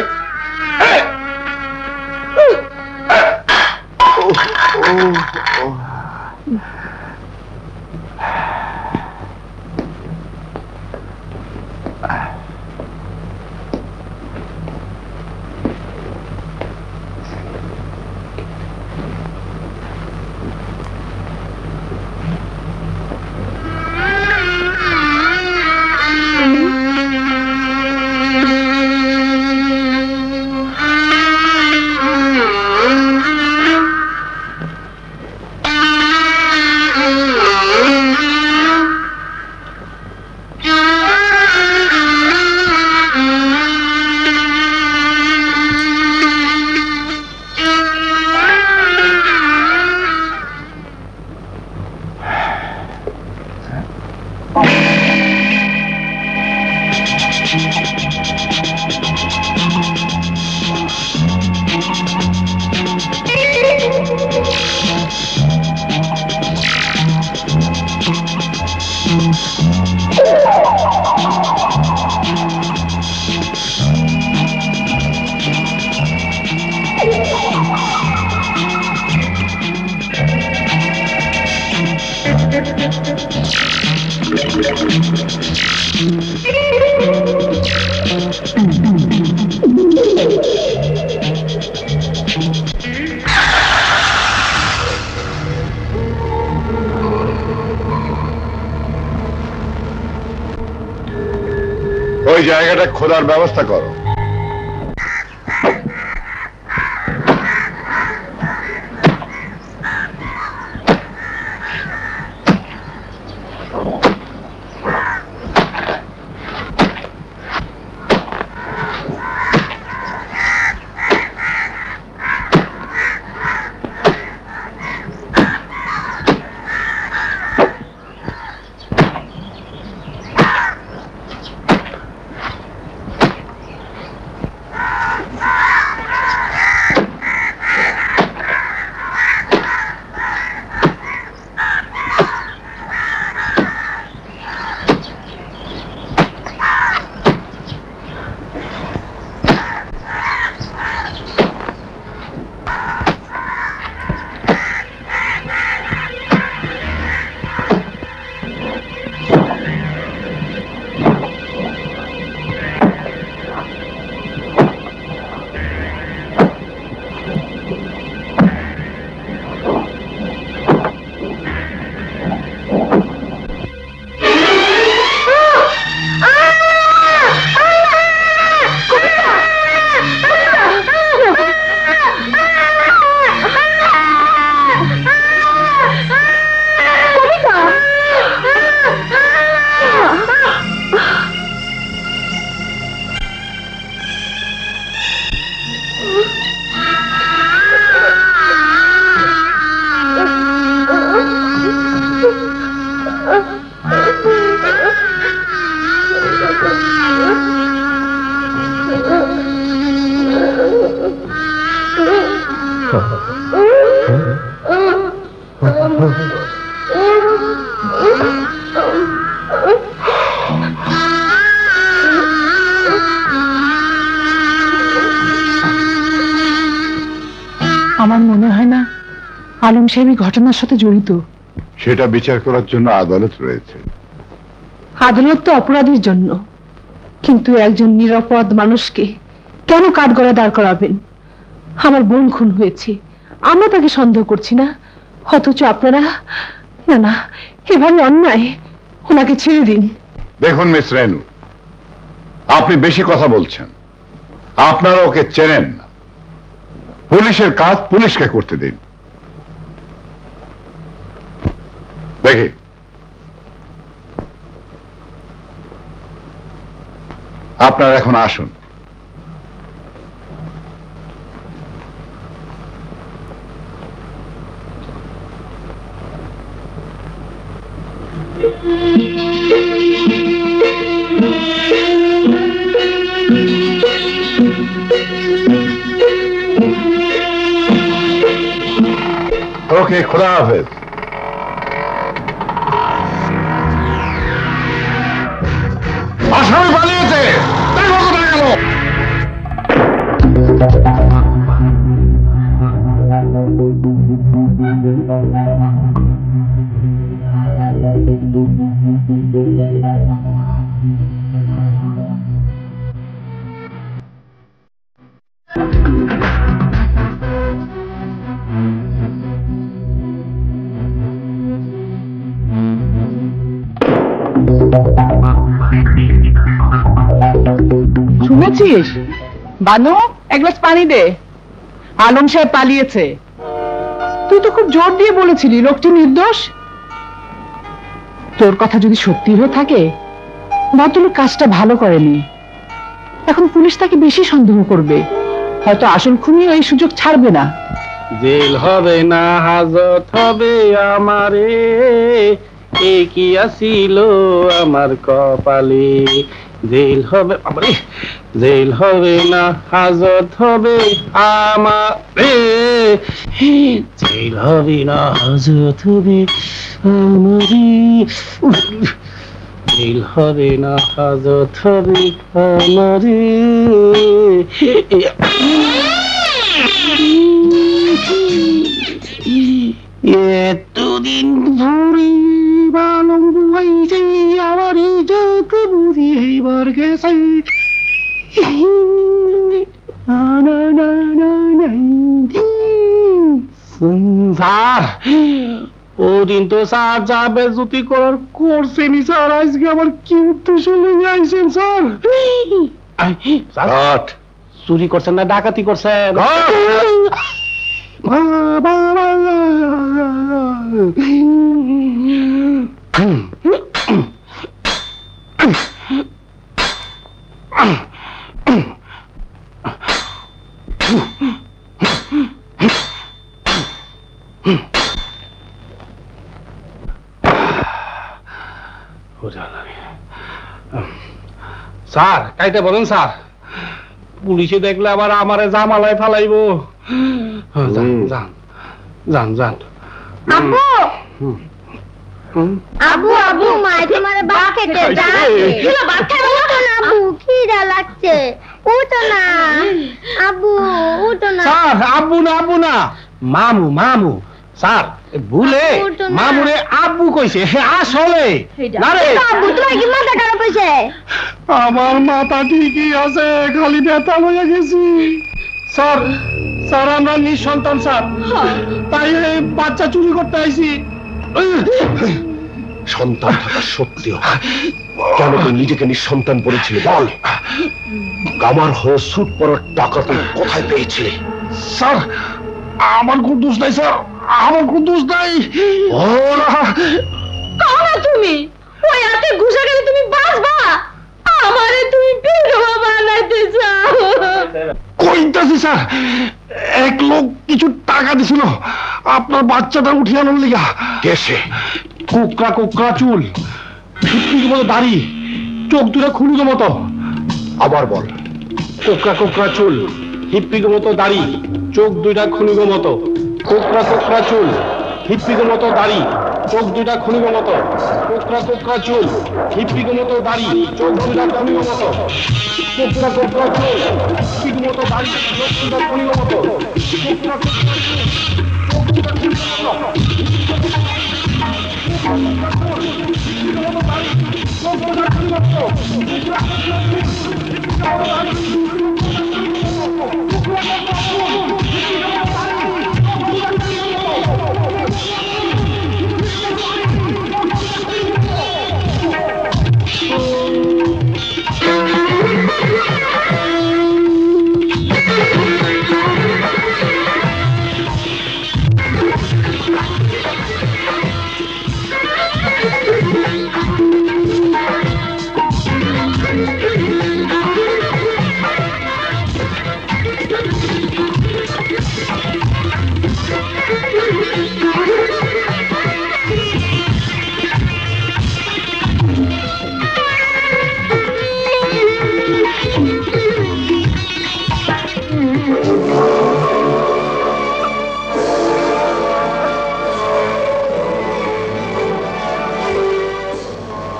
ওই জায়গাটা খোদার ব্যবস্থা করো। আমার মনে হয় না আলম সাহেব এই ঘটনার সাথে জড়িত। সেটা বিচার করার জন্য আদালত রয়েছে। আদালত তো অপরাধীর জন্য, কিন্তু একজন নিরাপদ মানুষকে কেন কাঠগড়ায় দাঁড় করাবেন? আমার বোন খুন হয়েছে, আমরা তাকে সন্দেহ করছি না, অথচ আপনারা না না, এভাবে অন্যায়। ওনাকে ছেড়ে দিন। দেখুন মিস রেনু, আপনি বেশি কথা বলছেন। আপনারা ওকে চেনেন না। পুলিশের কাজ পুলিশকে করতে দিন। দেখি, আপনারা এখন আসুন। ওকে, খোদা হাফেজ। আসামি পালিয়েছে, দেখো কোথায় গেল। শুনেছিস বানু, এক গ্লাস পানি দে, আলম সাহেব পালিয়েছে। তুই তো খুব জোর দিয়ে বলেছিলি লোকটি নির্দোষ। তোর কথা যদি সত্যি হয়ে থাকে, ভদ্রলোক কাজটা ভালো করেনি। এখন পুলিশ তাকে বেশি সন্দেহ করবে, হয়তো আসল খুনি এই সুযোগ ছাড়বে না। জেল হবে না হাজত হবে আমারে, এ কি আসিল আমার কপালে। জেল হবে আমারে, জেল হবে না হাজত হবে আমারে, জেল হবে না হাজত হবে আমারে, জেল হবে না হাজত হবে আমারে। এতদিন ধরে বালম বুঝাইছে আমার ইজ্জত বুঝিবার গেছে। স্যার, ওদিন তো স্যার যা বেজতি করার করছেনি স্যার, আজকে আবার কি উদ্দেশ্য নিয়ে আইছেন স্যার? স্যার চুরি করছেন না ডাকাতি করছেন? স্যার কাইতে বলেন স্যার, পুলিশে দেখলে আবার আমারে জামালায় ফালাইবো। যান যান যান যান। আব্বু আব্বু আব্বু মাই তোমার ভাত খেতে যাচ্ছে। ভাত খাবো না আব্বু, খিদা লাগছে। উঠো না আব্বু, উঠো না। স্যার আব্বু না, আব্বু না, মামু মামু। স্যার ভুলে মামুরে আব্বু কইছে, আসলে না রে। আব্বু তোমার কি মাথা খারাপ হয়েছে? আমার মাথা ঠিকই আছে, খালি ব্যথা হয়ে গেছি। স্যার স্যার আমরা নিঃসন্তান স্যার, তাই এই বাচ্চা চুরি করতে আইছি। সন্তান থাকা সত্ত্বেও কেন তুই নিজেকে নিঃসন্তান বলেছিলি বল? আমার হয়ে সুট পড়ার টাকা তুই কোথায় পেয়েছিলি? স্যার আমার কোন দোষ নাই স্যার, আমার কোন দোষ নাই। কারা তুমি? ওই হাতে ঘুষা গেলে তুমি বাঁচবা? আমারে তুমি বিধবা বানাইতে চাও? কইতাছি স্যার, এক লোক কিছু টাকা দিছিল আপনার বাচ্চাটা উঠিয়ে আনার লিগা। কেসে? কোকড়া কোকড়া চুল, ঠিকঠিক মতো দাড়ি, চোখ দুটা খুনির মতো। আবার বল। কোকড়া কোকড়া চুল, হিপ্পির মতো দাড়ি, চোখ দুইটা খুনির মতো। কোকড়া কোকড়া চুল, হিপ্পির মতো দাড়ি, চোখ দুইটা খুনির মতো। কোকড়া কোকড়া চুল, হিপ্পির মতো দাড়ি, চোখ দুইটা খুনির মতো। কোকড়া কোকড়া চুল, হিপ্পির মতো দাড়ি, চোখ দুইটা খুনির মতো। কোকড়া কোকড়া চুল, চোখ দুইটা খুনির মতো।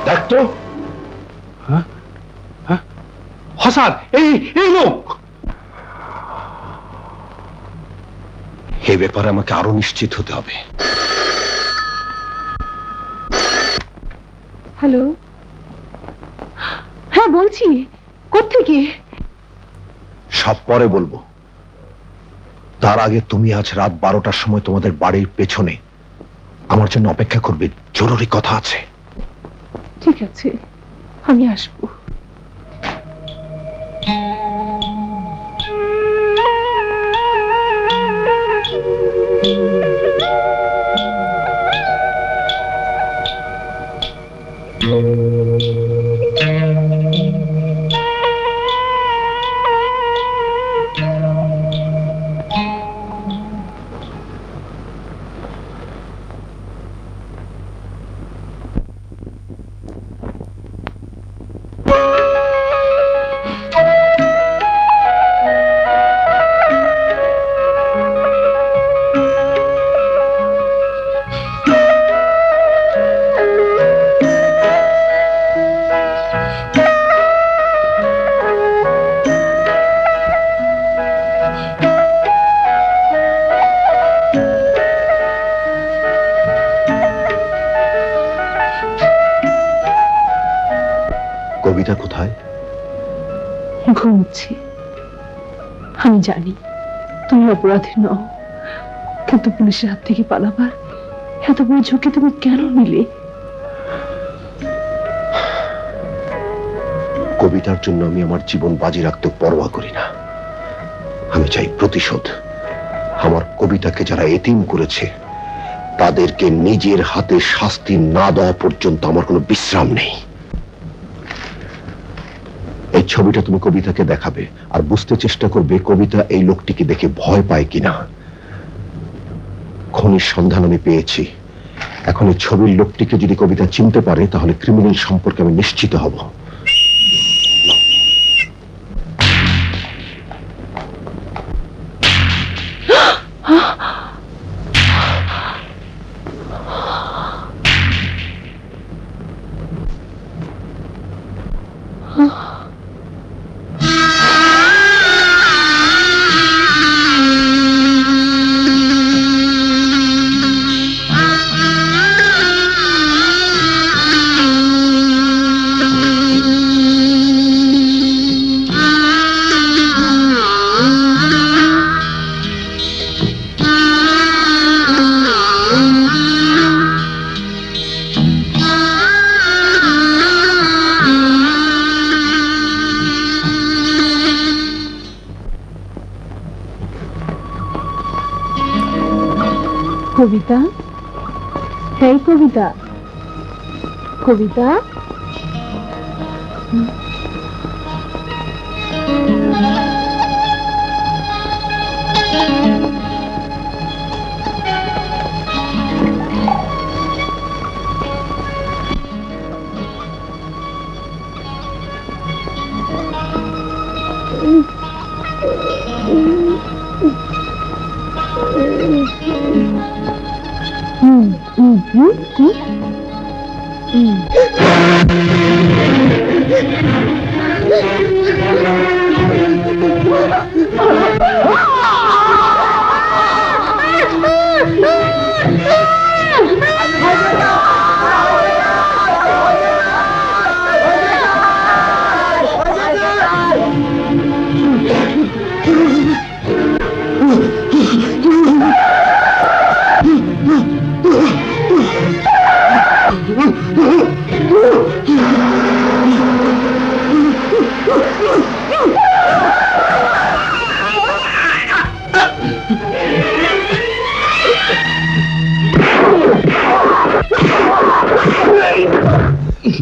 দেখতো স্যার এই লোক। এ ব্যাপারে আমাকে আরো নিশ্চিত হতে হবে। হ্যালো, হ্যাঁ বলছি। কোত্থেকে? সব পরে বলবো, তার আগে তুমি আজ রাত 12টার সময় তোমাদের বাড়ির পেছনে আমার জন্য অপেক্ষা করবে, জরুরি কথা আছে। ঠিক আছে, আমি আসবো। কবিতা কোথায়? ঘুমোচ্ছি। আমি জানি তুমি অপরাধী নও, কিন্তু পুলিশের হাত থেকে পালাবার এত বড় ঝুঁকি তুমি কেন নিলে? কবিতার জন্য আমি আমার জীবন বাজি রাখতে পরোয়া করি না। আমি চাই প্রতিশোধ। আমার কবিতাকে যারা এতিম করেছে তাদেরকে নিজের হাতে শাস্তি না দেওয়া পর্যন্ত আমার কোনো বিশ্রাম নেই। এই ছবিটা তুমি কবিতাকে দেখাবে আর বুঝতে চেষ্টা করবে কবিতা এই লোকটিকে দেখে ভয় পায় কিনা। খনির সন্ধান আমি পেয়েছি। এখন এই ছবির লোকটিকে যদি কবিতা চিনতে পারে তাহলে ক্রিমিনাল সম্পর্কে আমি নিশ্চিত হব। কবিতা, এই কবিতা, কবিতা,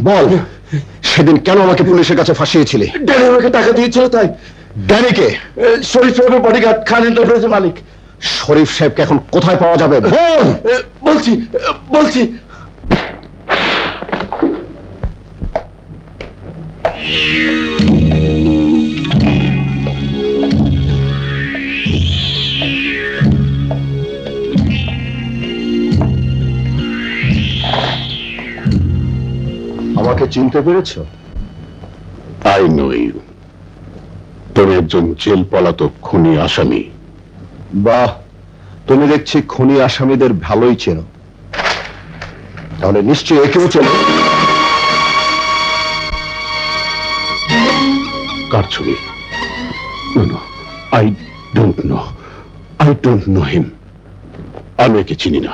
বল, সেদিন কেন আমাকে পুলিশের কাছে ফাঁসিয়েছিলে? ড্যানি আমাকে টাকা দিয়েছিল তাই। ড্যানিকে? শরীফ সাহেবের বডিগার্ড, খান এন্টারপ্রাইজের মালিক। শরীফ সাহেবকে এখন কোথায় পাওয়া যাবে? বলছি বলছি। আমাকে চিনতে পেরেছ? I know you. তুমি একজন জেল পলাতক খুনি আসামি। বাহ, তুমি দেখছি খুনি আসামিদের ভালোই চেনো। তাহলে নিশ্চয়ই একেও চেনো। কার ছবি? I don't know him. আমি একে চিনি না।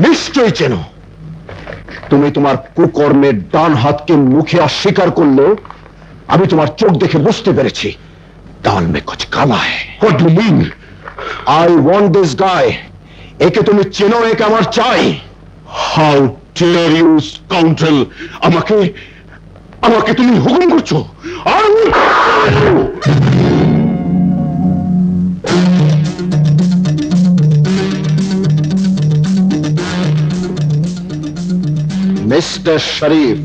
নিশ্চয়ই চেনো। তুমি তোমার কুকর্মের ডান হাতকে মুখে অস্বীকার করলেও আমি তোমার চোখ দেখে বুঝতে পেরেছি দাল মে কুছ কালা হ্যায়। What do mean? I want this guy. একে তুমি চেনো, একে আমার চাই। How dare you scoundrel! আমাকে তুমি হুকুম করছো? মিস্টার শরীফ,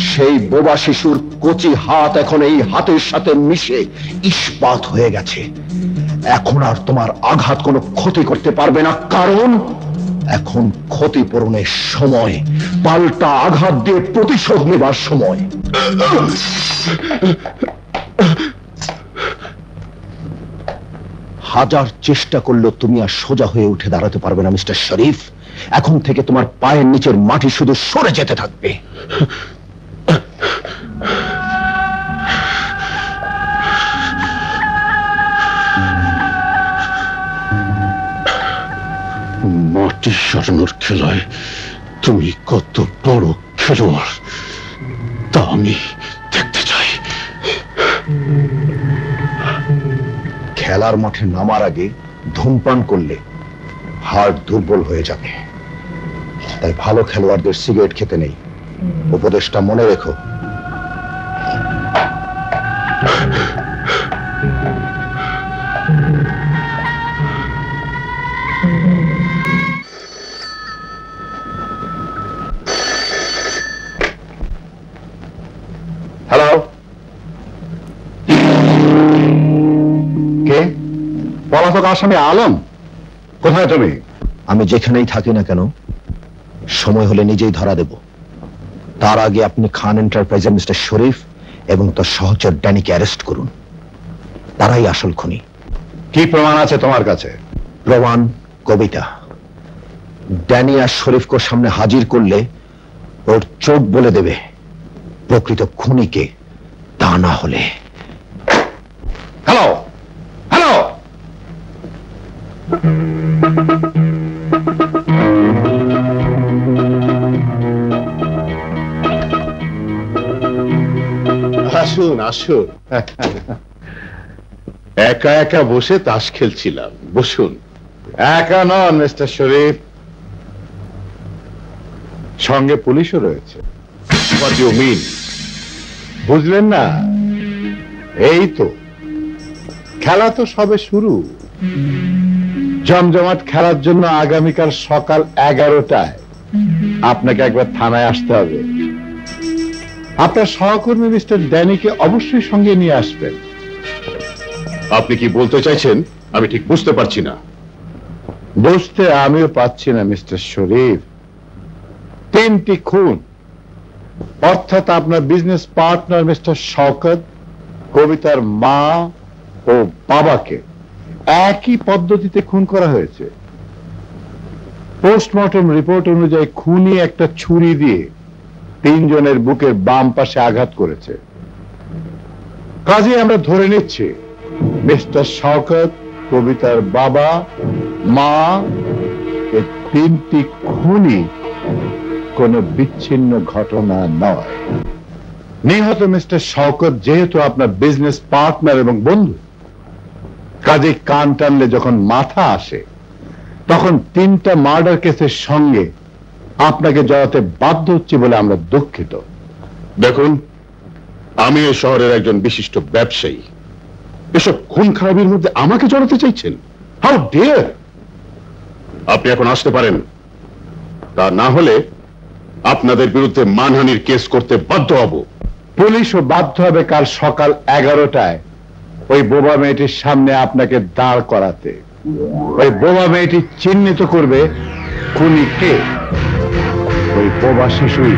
সেই বোবা শিশুর কচি হাত এখন এই হাতের সাথে মিশে ইস্পাত হয়ে গেছে। এখন আর তোমার আঘাত কোনো ক্ষতি করতে পারবে না, কারণ এখন ক্ষতিপূরণের সময়, পাল্টা আঘাত দিয়ে প্রতিশোধ নেবার সময়। হাজার চেষ্টা করলেও তুমি আর সোজা হয়ে উঠে দাঁড়াতে পারবে না মিস্টার শরীফ। এখন থেকে তোমার পায়ের নিচের মাটি শুধু সরে যেতে থাকবে। মঠ মাটি সরানোর খেলায় তুমি কত বড় খেলোয়াড় তা আমি দেখতে চাই। খেলার মাঠে নামার আগে ধূমপান করলে হার্ট দুর্বল হয়ে যাবে, তাই ভালো খেলোয়াড়দের সিগারেট খেতে নেই। উপদেশটা মনে রেখো। হ্যালো, কে? পলাতক আসামি আলম, কোথায় তুমি? আমি যেখানেই থাকি না কেন, সময় হলে নিজেই ধরা দেব। তার আগে আপনি খান এন্টারপ্রাইজের মিস্টার শরীফ এবং তার সহচর ড্যানিকে অ্যারেস্ট করুন। তারাই আসল খুনি। কি প্রমাণ আছে তোমার কাছে? প্রমাণ কবিতা। ড্যানি আর শরীফকে সামনে হাজির করলে ওর চোখ বলে দেবে প্রকৃত খুনিকে। তা না হলে হ্যালো হ্যালো, আসুন আসুন। একা একা বসে তাস খেলছিলাম, বসুন। একা নন মিস্টার শরীফ, সঙ্গে পুলিশও রয়েছে। What you mean? বুঝলেন না? এই তো খেলা তো সবে শুরু। জমজমাট খেলার জন্য আগামীকাল সকাল 11টায় আপনাকে একবার থানায় আসতে হবে। আপনার সহকর্মী মিস্টার ড্যানিকে অবশ্যই সঙ্গে নিয়ে আসবেন। আপনি কি বলতে চাইছেন আমি ঠিক বুঝতে পারছি না। বুঝতে আমিও পাচ্ছি না মিস্টার শরীফ। 3টি খুন, অর্থাৎ আপনার বিজনেস পার্টনার মিস্টার শওকত, কবিতার মা ও বাবাকে একই পদ্ধতিতে খুন করা হয়েছে। পোস্টমর্টম রিপোর্ট অনুযায়ী খুনি একটা ছুরি দিয়ে 3 জনের বুকের বাম পাশে আঘাত করেছে। কাজে আমরা ধরে নিচ্ছি মিস্টার শওকত, কবিতার বাবা, মা, এই 3টি খুনি কোনো বিচ্ছিন্ন ঘটনা নয়। নিহত মিস্টার শওকত যেহেতু আপনার বিজনেস পার্টনার এবং বন্ধু, কাজে কান টানলে যখন মাথা আসে তখন 3টা মার্ডার কেসের সঙ্গে আপনাকে জড়াতে বাধ্য হচ্ছে বলে আমরা দুঃখিত। দেখুন, আমি এই শহরের একজন বিশিষ্ট ব্যবসায়ী। এসব খুন খারাপির মধ্যে আমাকে জড়াতে চাইছেন? How dare! আপনি এখন আসতে পারেন, তা না হলে আপনাদের বিরুদ্ধে মানহানির কেস করতে বাধ্য হব। পুলিশও বাধ্য হবে কাল সকাল 11টায় ওই বোবা মেয়েটির সামনে আপনাকে দাঁড় করাতে। ওই বোবা মেয়েটি চিহ্নিত করবে খুনি কে। ওই বোবা শিশুই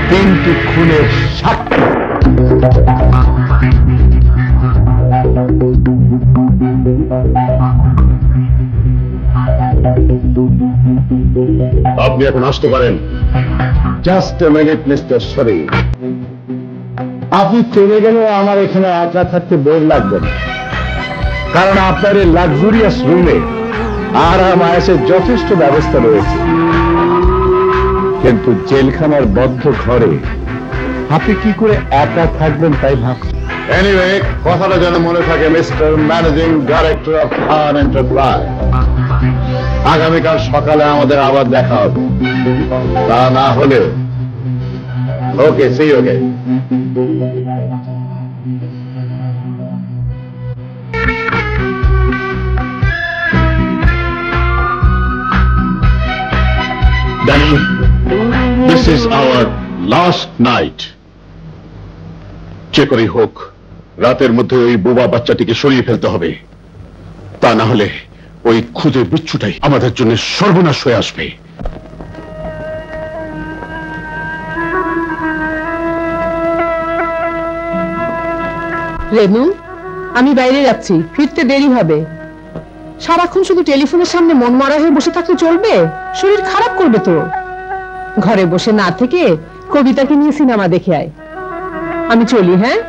3টি খুনের সাক্ষী। আপনি এখন আসতে পারেন। জাস্ট এ মিনিট মিস্টার শরীফ, আপনি চলে গেলে আমার এখানে একা থাকতে বোর লাগবে না, কারণ আপনার এই লাক্সুরিয়াস রুমে আরাম আয়েশের যথেষ্ট ব্যবস্থা রয়েছে। কিন্তু জেলখানার বদ্ধ ঘরে আপনি কি করে একা থাকবেন তাই ভাবছি। এনিওয়ে, কথাটা যেন মনে থাকে mister managing director of Khan enterprise. আগামীকাল সকালে আমাদের আবার দেখা হবে। তা না হলে okay, see you again. Danny, this is our last night. যে করেই হোক রাতের মধ্যে ওই বোবা বাচ্চাটিকে সরিয়ে ফেলতে হবে, তা না হলে ওই খুদে বিচ্ছুটাই আমাদের জন্য সর্বনাশ হয়ে আসবে। রেনু, আমি বাইরে যাচ্ছি, ফিরতে দেরি হবে। সারাক্ষণ শুধু টেলিফোনের সামনে মন মারা হয়ে বসে থাকলে চলবে? শরীর খারাপ করবে তো। ঘরে বসে না থেকে কবিতাকে নিয়ে সিনেমা দেখে আয়। আমি চলি, হ্যাঁ?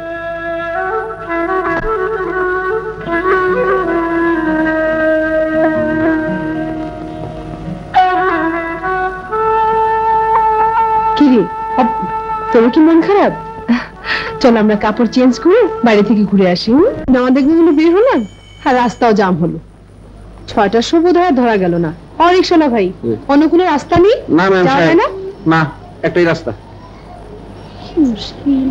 তোর কি মন খারাপ? চল আমরা কাপড় চেঞ্জ করে বাড়ি থেকে ঘুরে আসি। নামা দেখবে বলে বের হলাম আর রাস্তাও জাম হলো। 6টার সময় বোধহয় ধরা গেল না। রিক্সা না ভাই, অন্য কোনো রাস্তা নেই? না ম্যাম যাওয়া যায় না? না, একটাই রাস্তা। কি মুশকিল।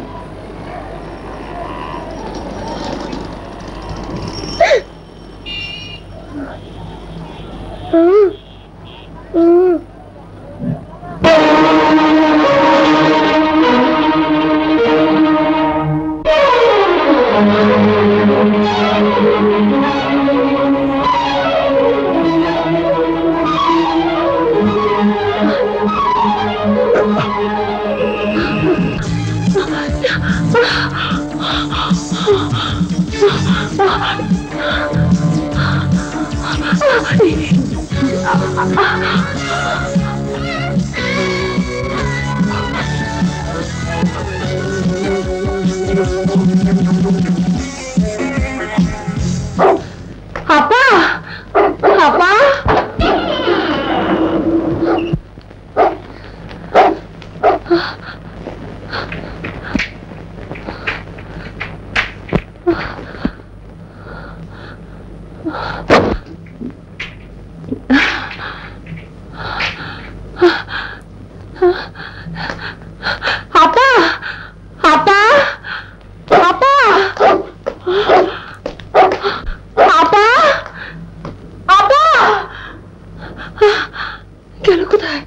আপা, আপা, আপা, আপা, আপা, আপা, আপা, গেল কোথায়?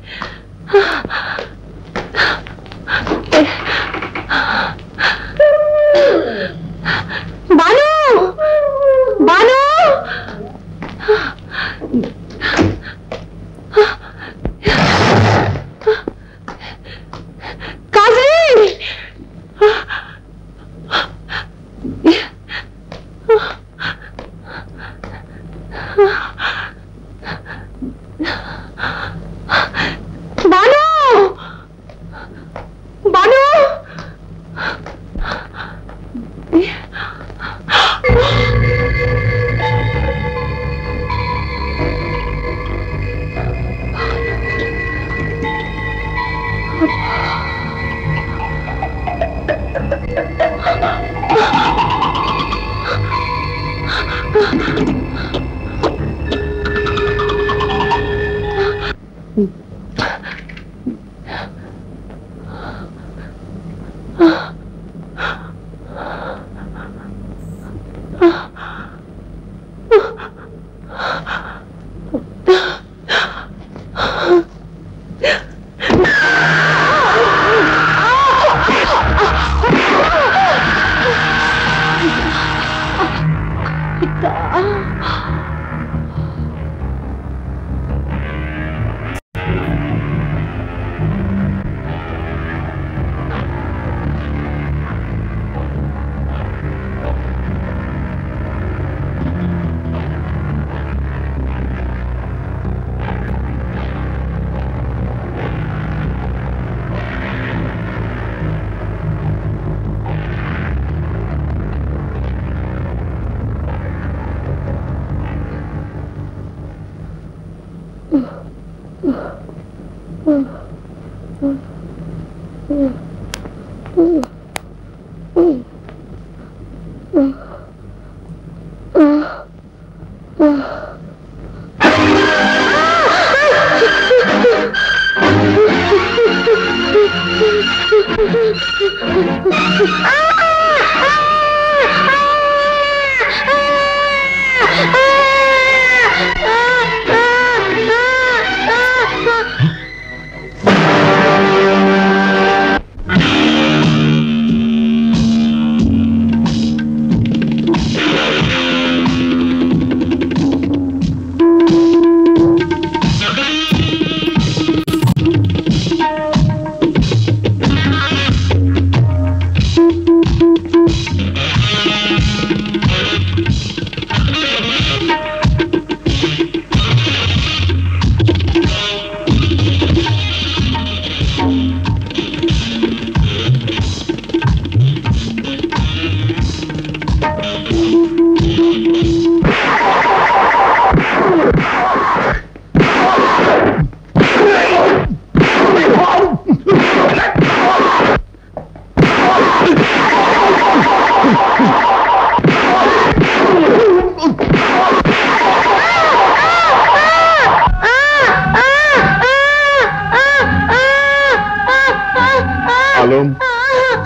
বানু, বানু, কাজী, বানু, বানু,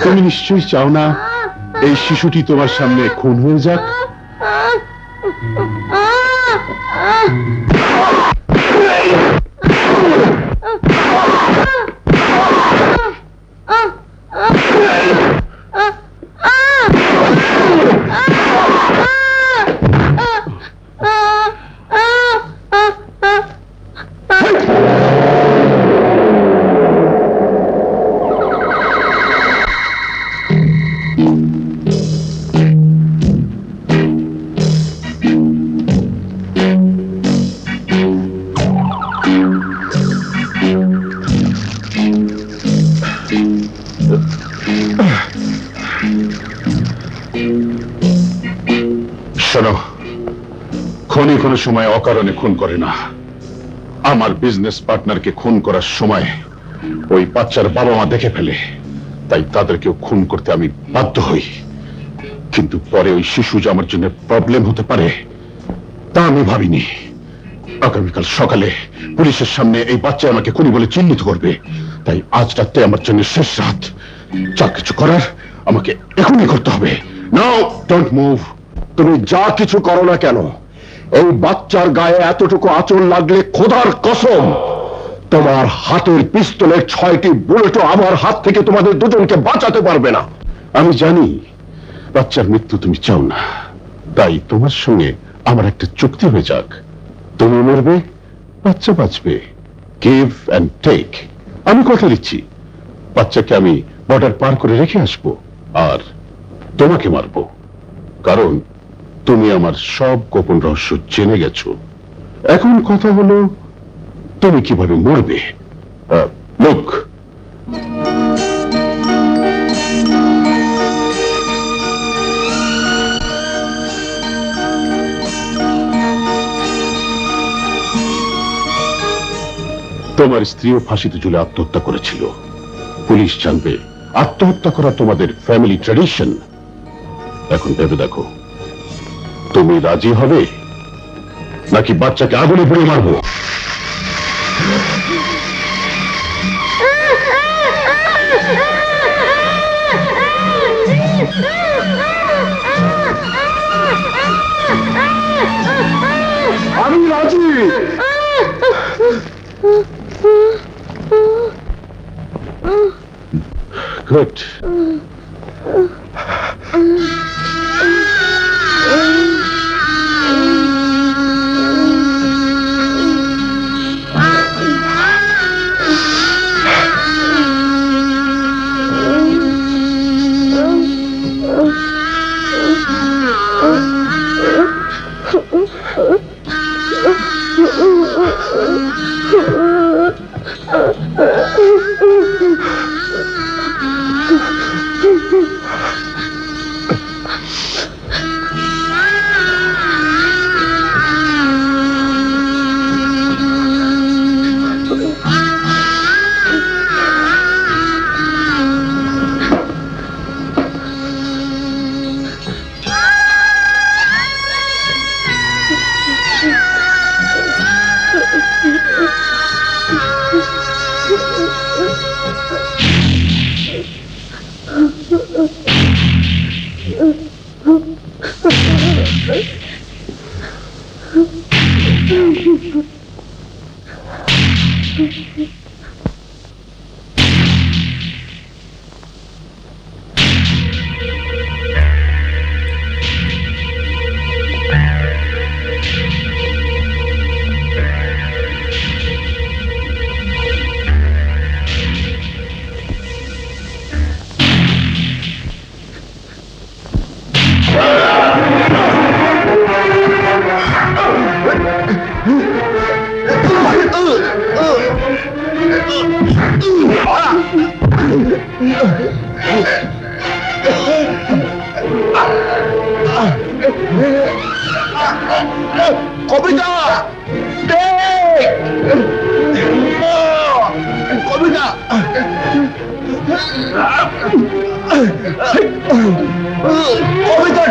তুমি নিশ্চয়ই চাও না এই শিশুটি তোমার সামনে খুন হয়ে যাক। শোনো, খুনি কোনো সময় অকারণে খুন করে না। আমার বিজনেস পার্টনারকে খুন করার সময় ওই বাচ্চার বাবা মা দেখে ফেলে, তাই তাদেরকেও খুন করতে আমি বাধ্য হই। কিন্তু পরে ওই শিশু যে আমার জন্য প্রবলেম হতে পারে তা আমি ভাবিনি। আগামীকাল সকালে পুলিশের সামনে এই বাচ্চা আমাকে খুনি বলে চিহ্নিত করবে, তাই আজ রাতে আমার জন্য শেষ রাত। যা কিছু করার আমাকে এখনই করতে হবে। Now don't move. তুমি যা কিছু করো না কেন, এই বাচ্চার গায়ে এতটুকু আঁচল লাগলে খোদার কসম তোমার হাতের পিস্তলের 6টি বুলেটও আমার হাত থেকে তোমাদের দুজনকে বাঁচাতে পারবে না। আমি জানি বাচ্চার মৃত্যু তুমি চাও না, তাই তোমার সঙ্গে আমার একটা চুক্তি হয়ে যাক। তুমি মরবে, বাচ্চা বাঁচবে। Give and take. আমি কথা দিচ্ছি, বাচ্চাকে আমি বর্ডার পার করে রেখে আসবো, আর তোমাকে মারবো, কারণ তুমি আমার সব গোপন রহস্য জেনে গেছো। এখন কথা হলো তুমি কিভাবে মরবে। লোক তোমার স্ত্রীও ফাঁসিতে ঝুলে আত্মহত্যা করেছিল। পুলিশ জানবে আত্মহত্যা করা তোমাদের ফ্যামিলি ট্র্যাডিশন। এখন ভেবে দেখো, তুমি রাজি হবে নাকি বাচ্চাকে আগুনে পুড়ে মারবো? আমি রাজি। গুড। কবিতা, কবিতা, কবিতা,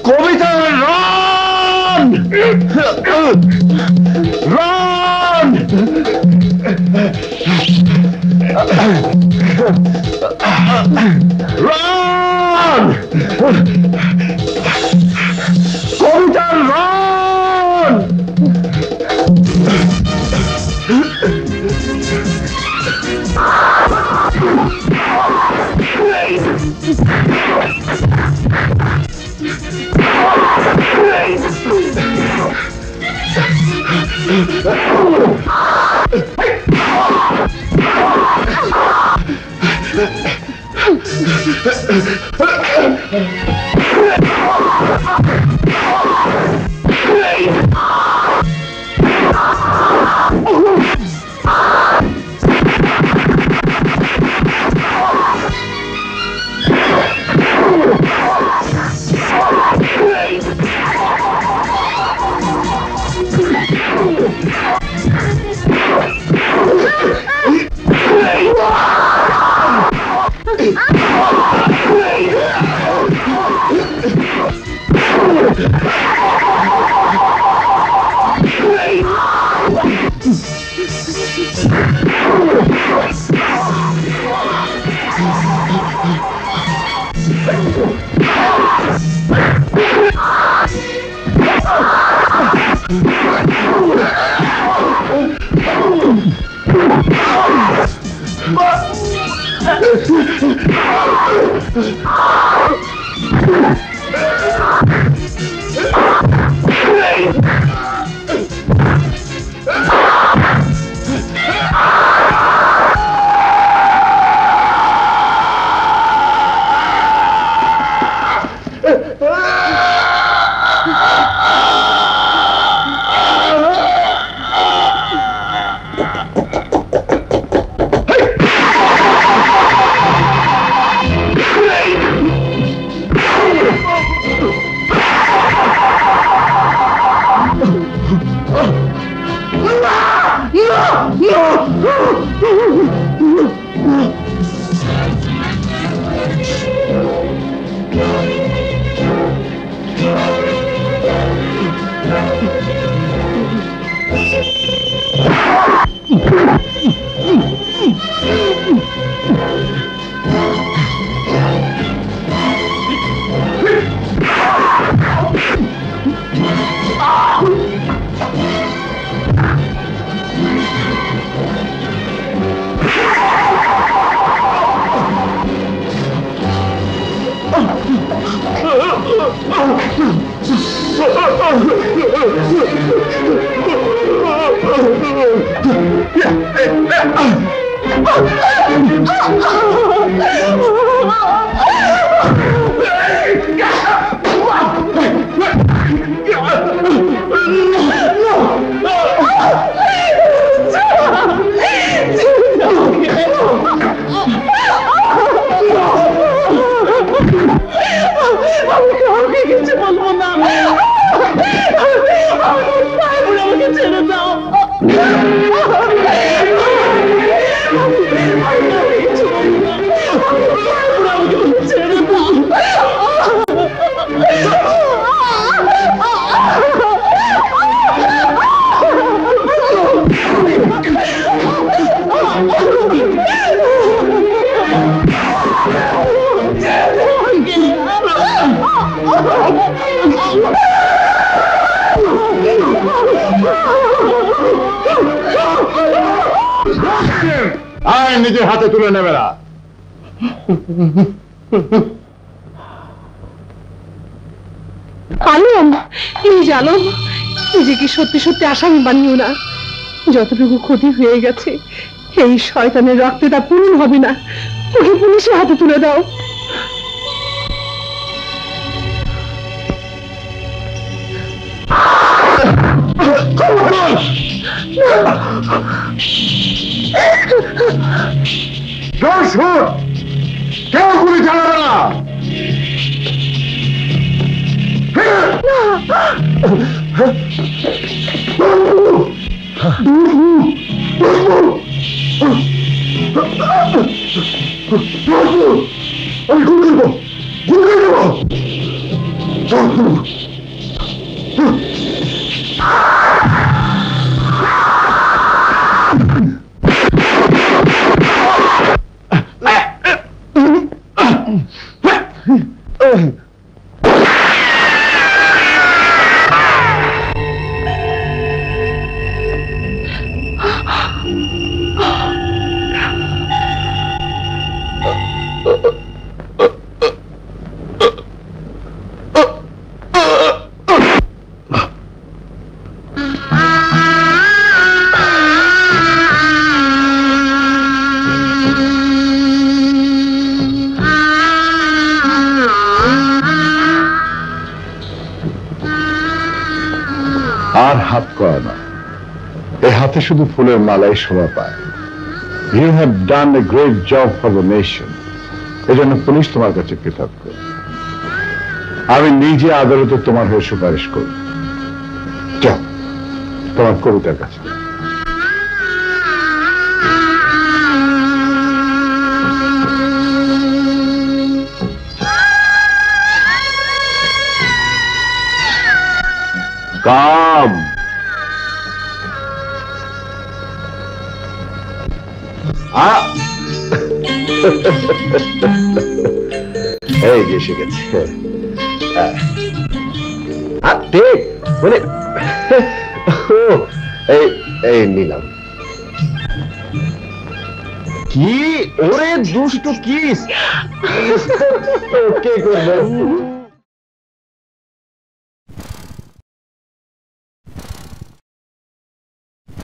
কবিতা রান রান রান কবিতা রান আয় নিজের হাতে তুলে নেবে না। আলম, প্লিজ আলম, নিজেকে সত্যি সত্যি আসামি বানিও না। যতটুকু ক্ষতি হয়ে গেছে এই শয়তানের রক্তে তা পূরণ হবে না। ওকে পুলিশের হাতে তুলে দাও। কেউ গুলি চালাবে না। আমি গুলি করবো, গুলি করে দেবো। আর হাত করা না, এই হাতে শুধু ফুলের মালাই শোভা পায়। You have done a great job for the nation. এজন্য পুলিশ তোমার কাছে কৃতজ্ঞ। আমি নিজে আদালতে তোমার হয়ে সুপারিশ করব। যাও তোমার কবিতার কাছে। কাম এই যে এসে গেছে। ঠিক মানে এই নিলাম। কি ওরে দুষ্ট কিস কে করবে?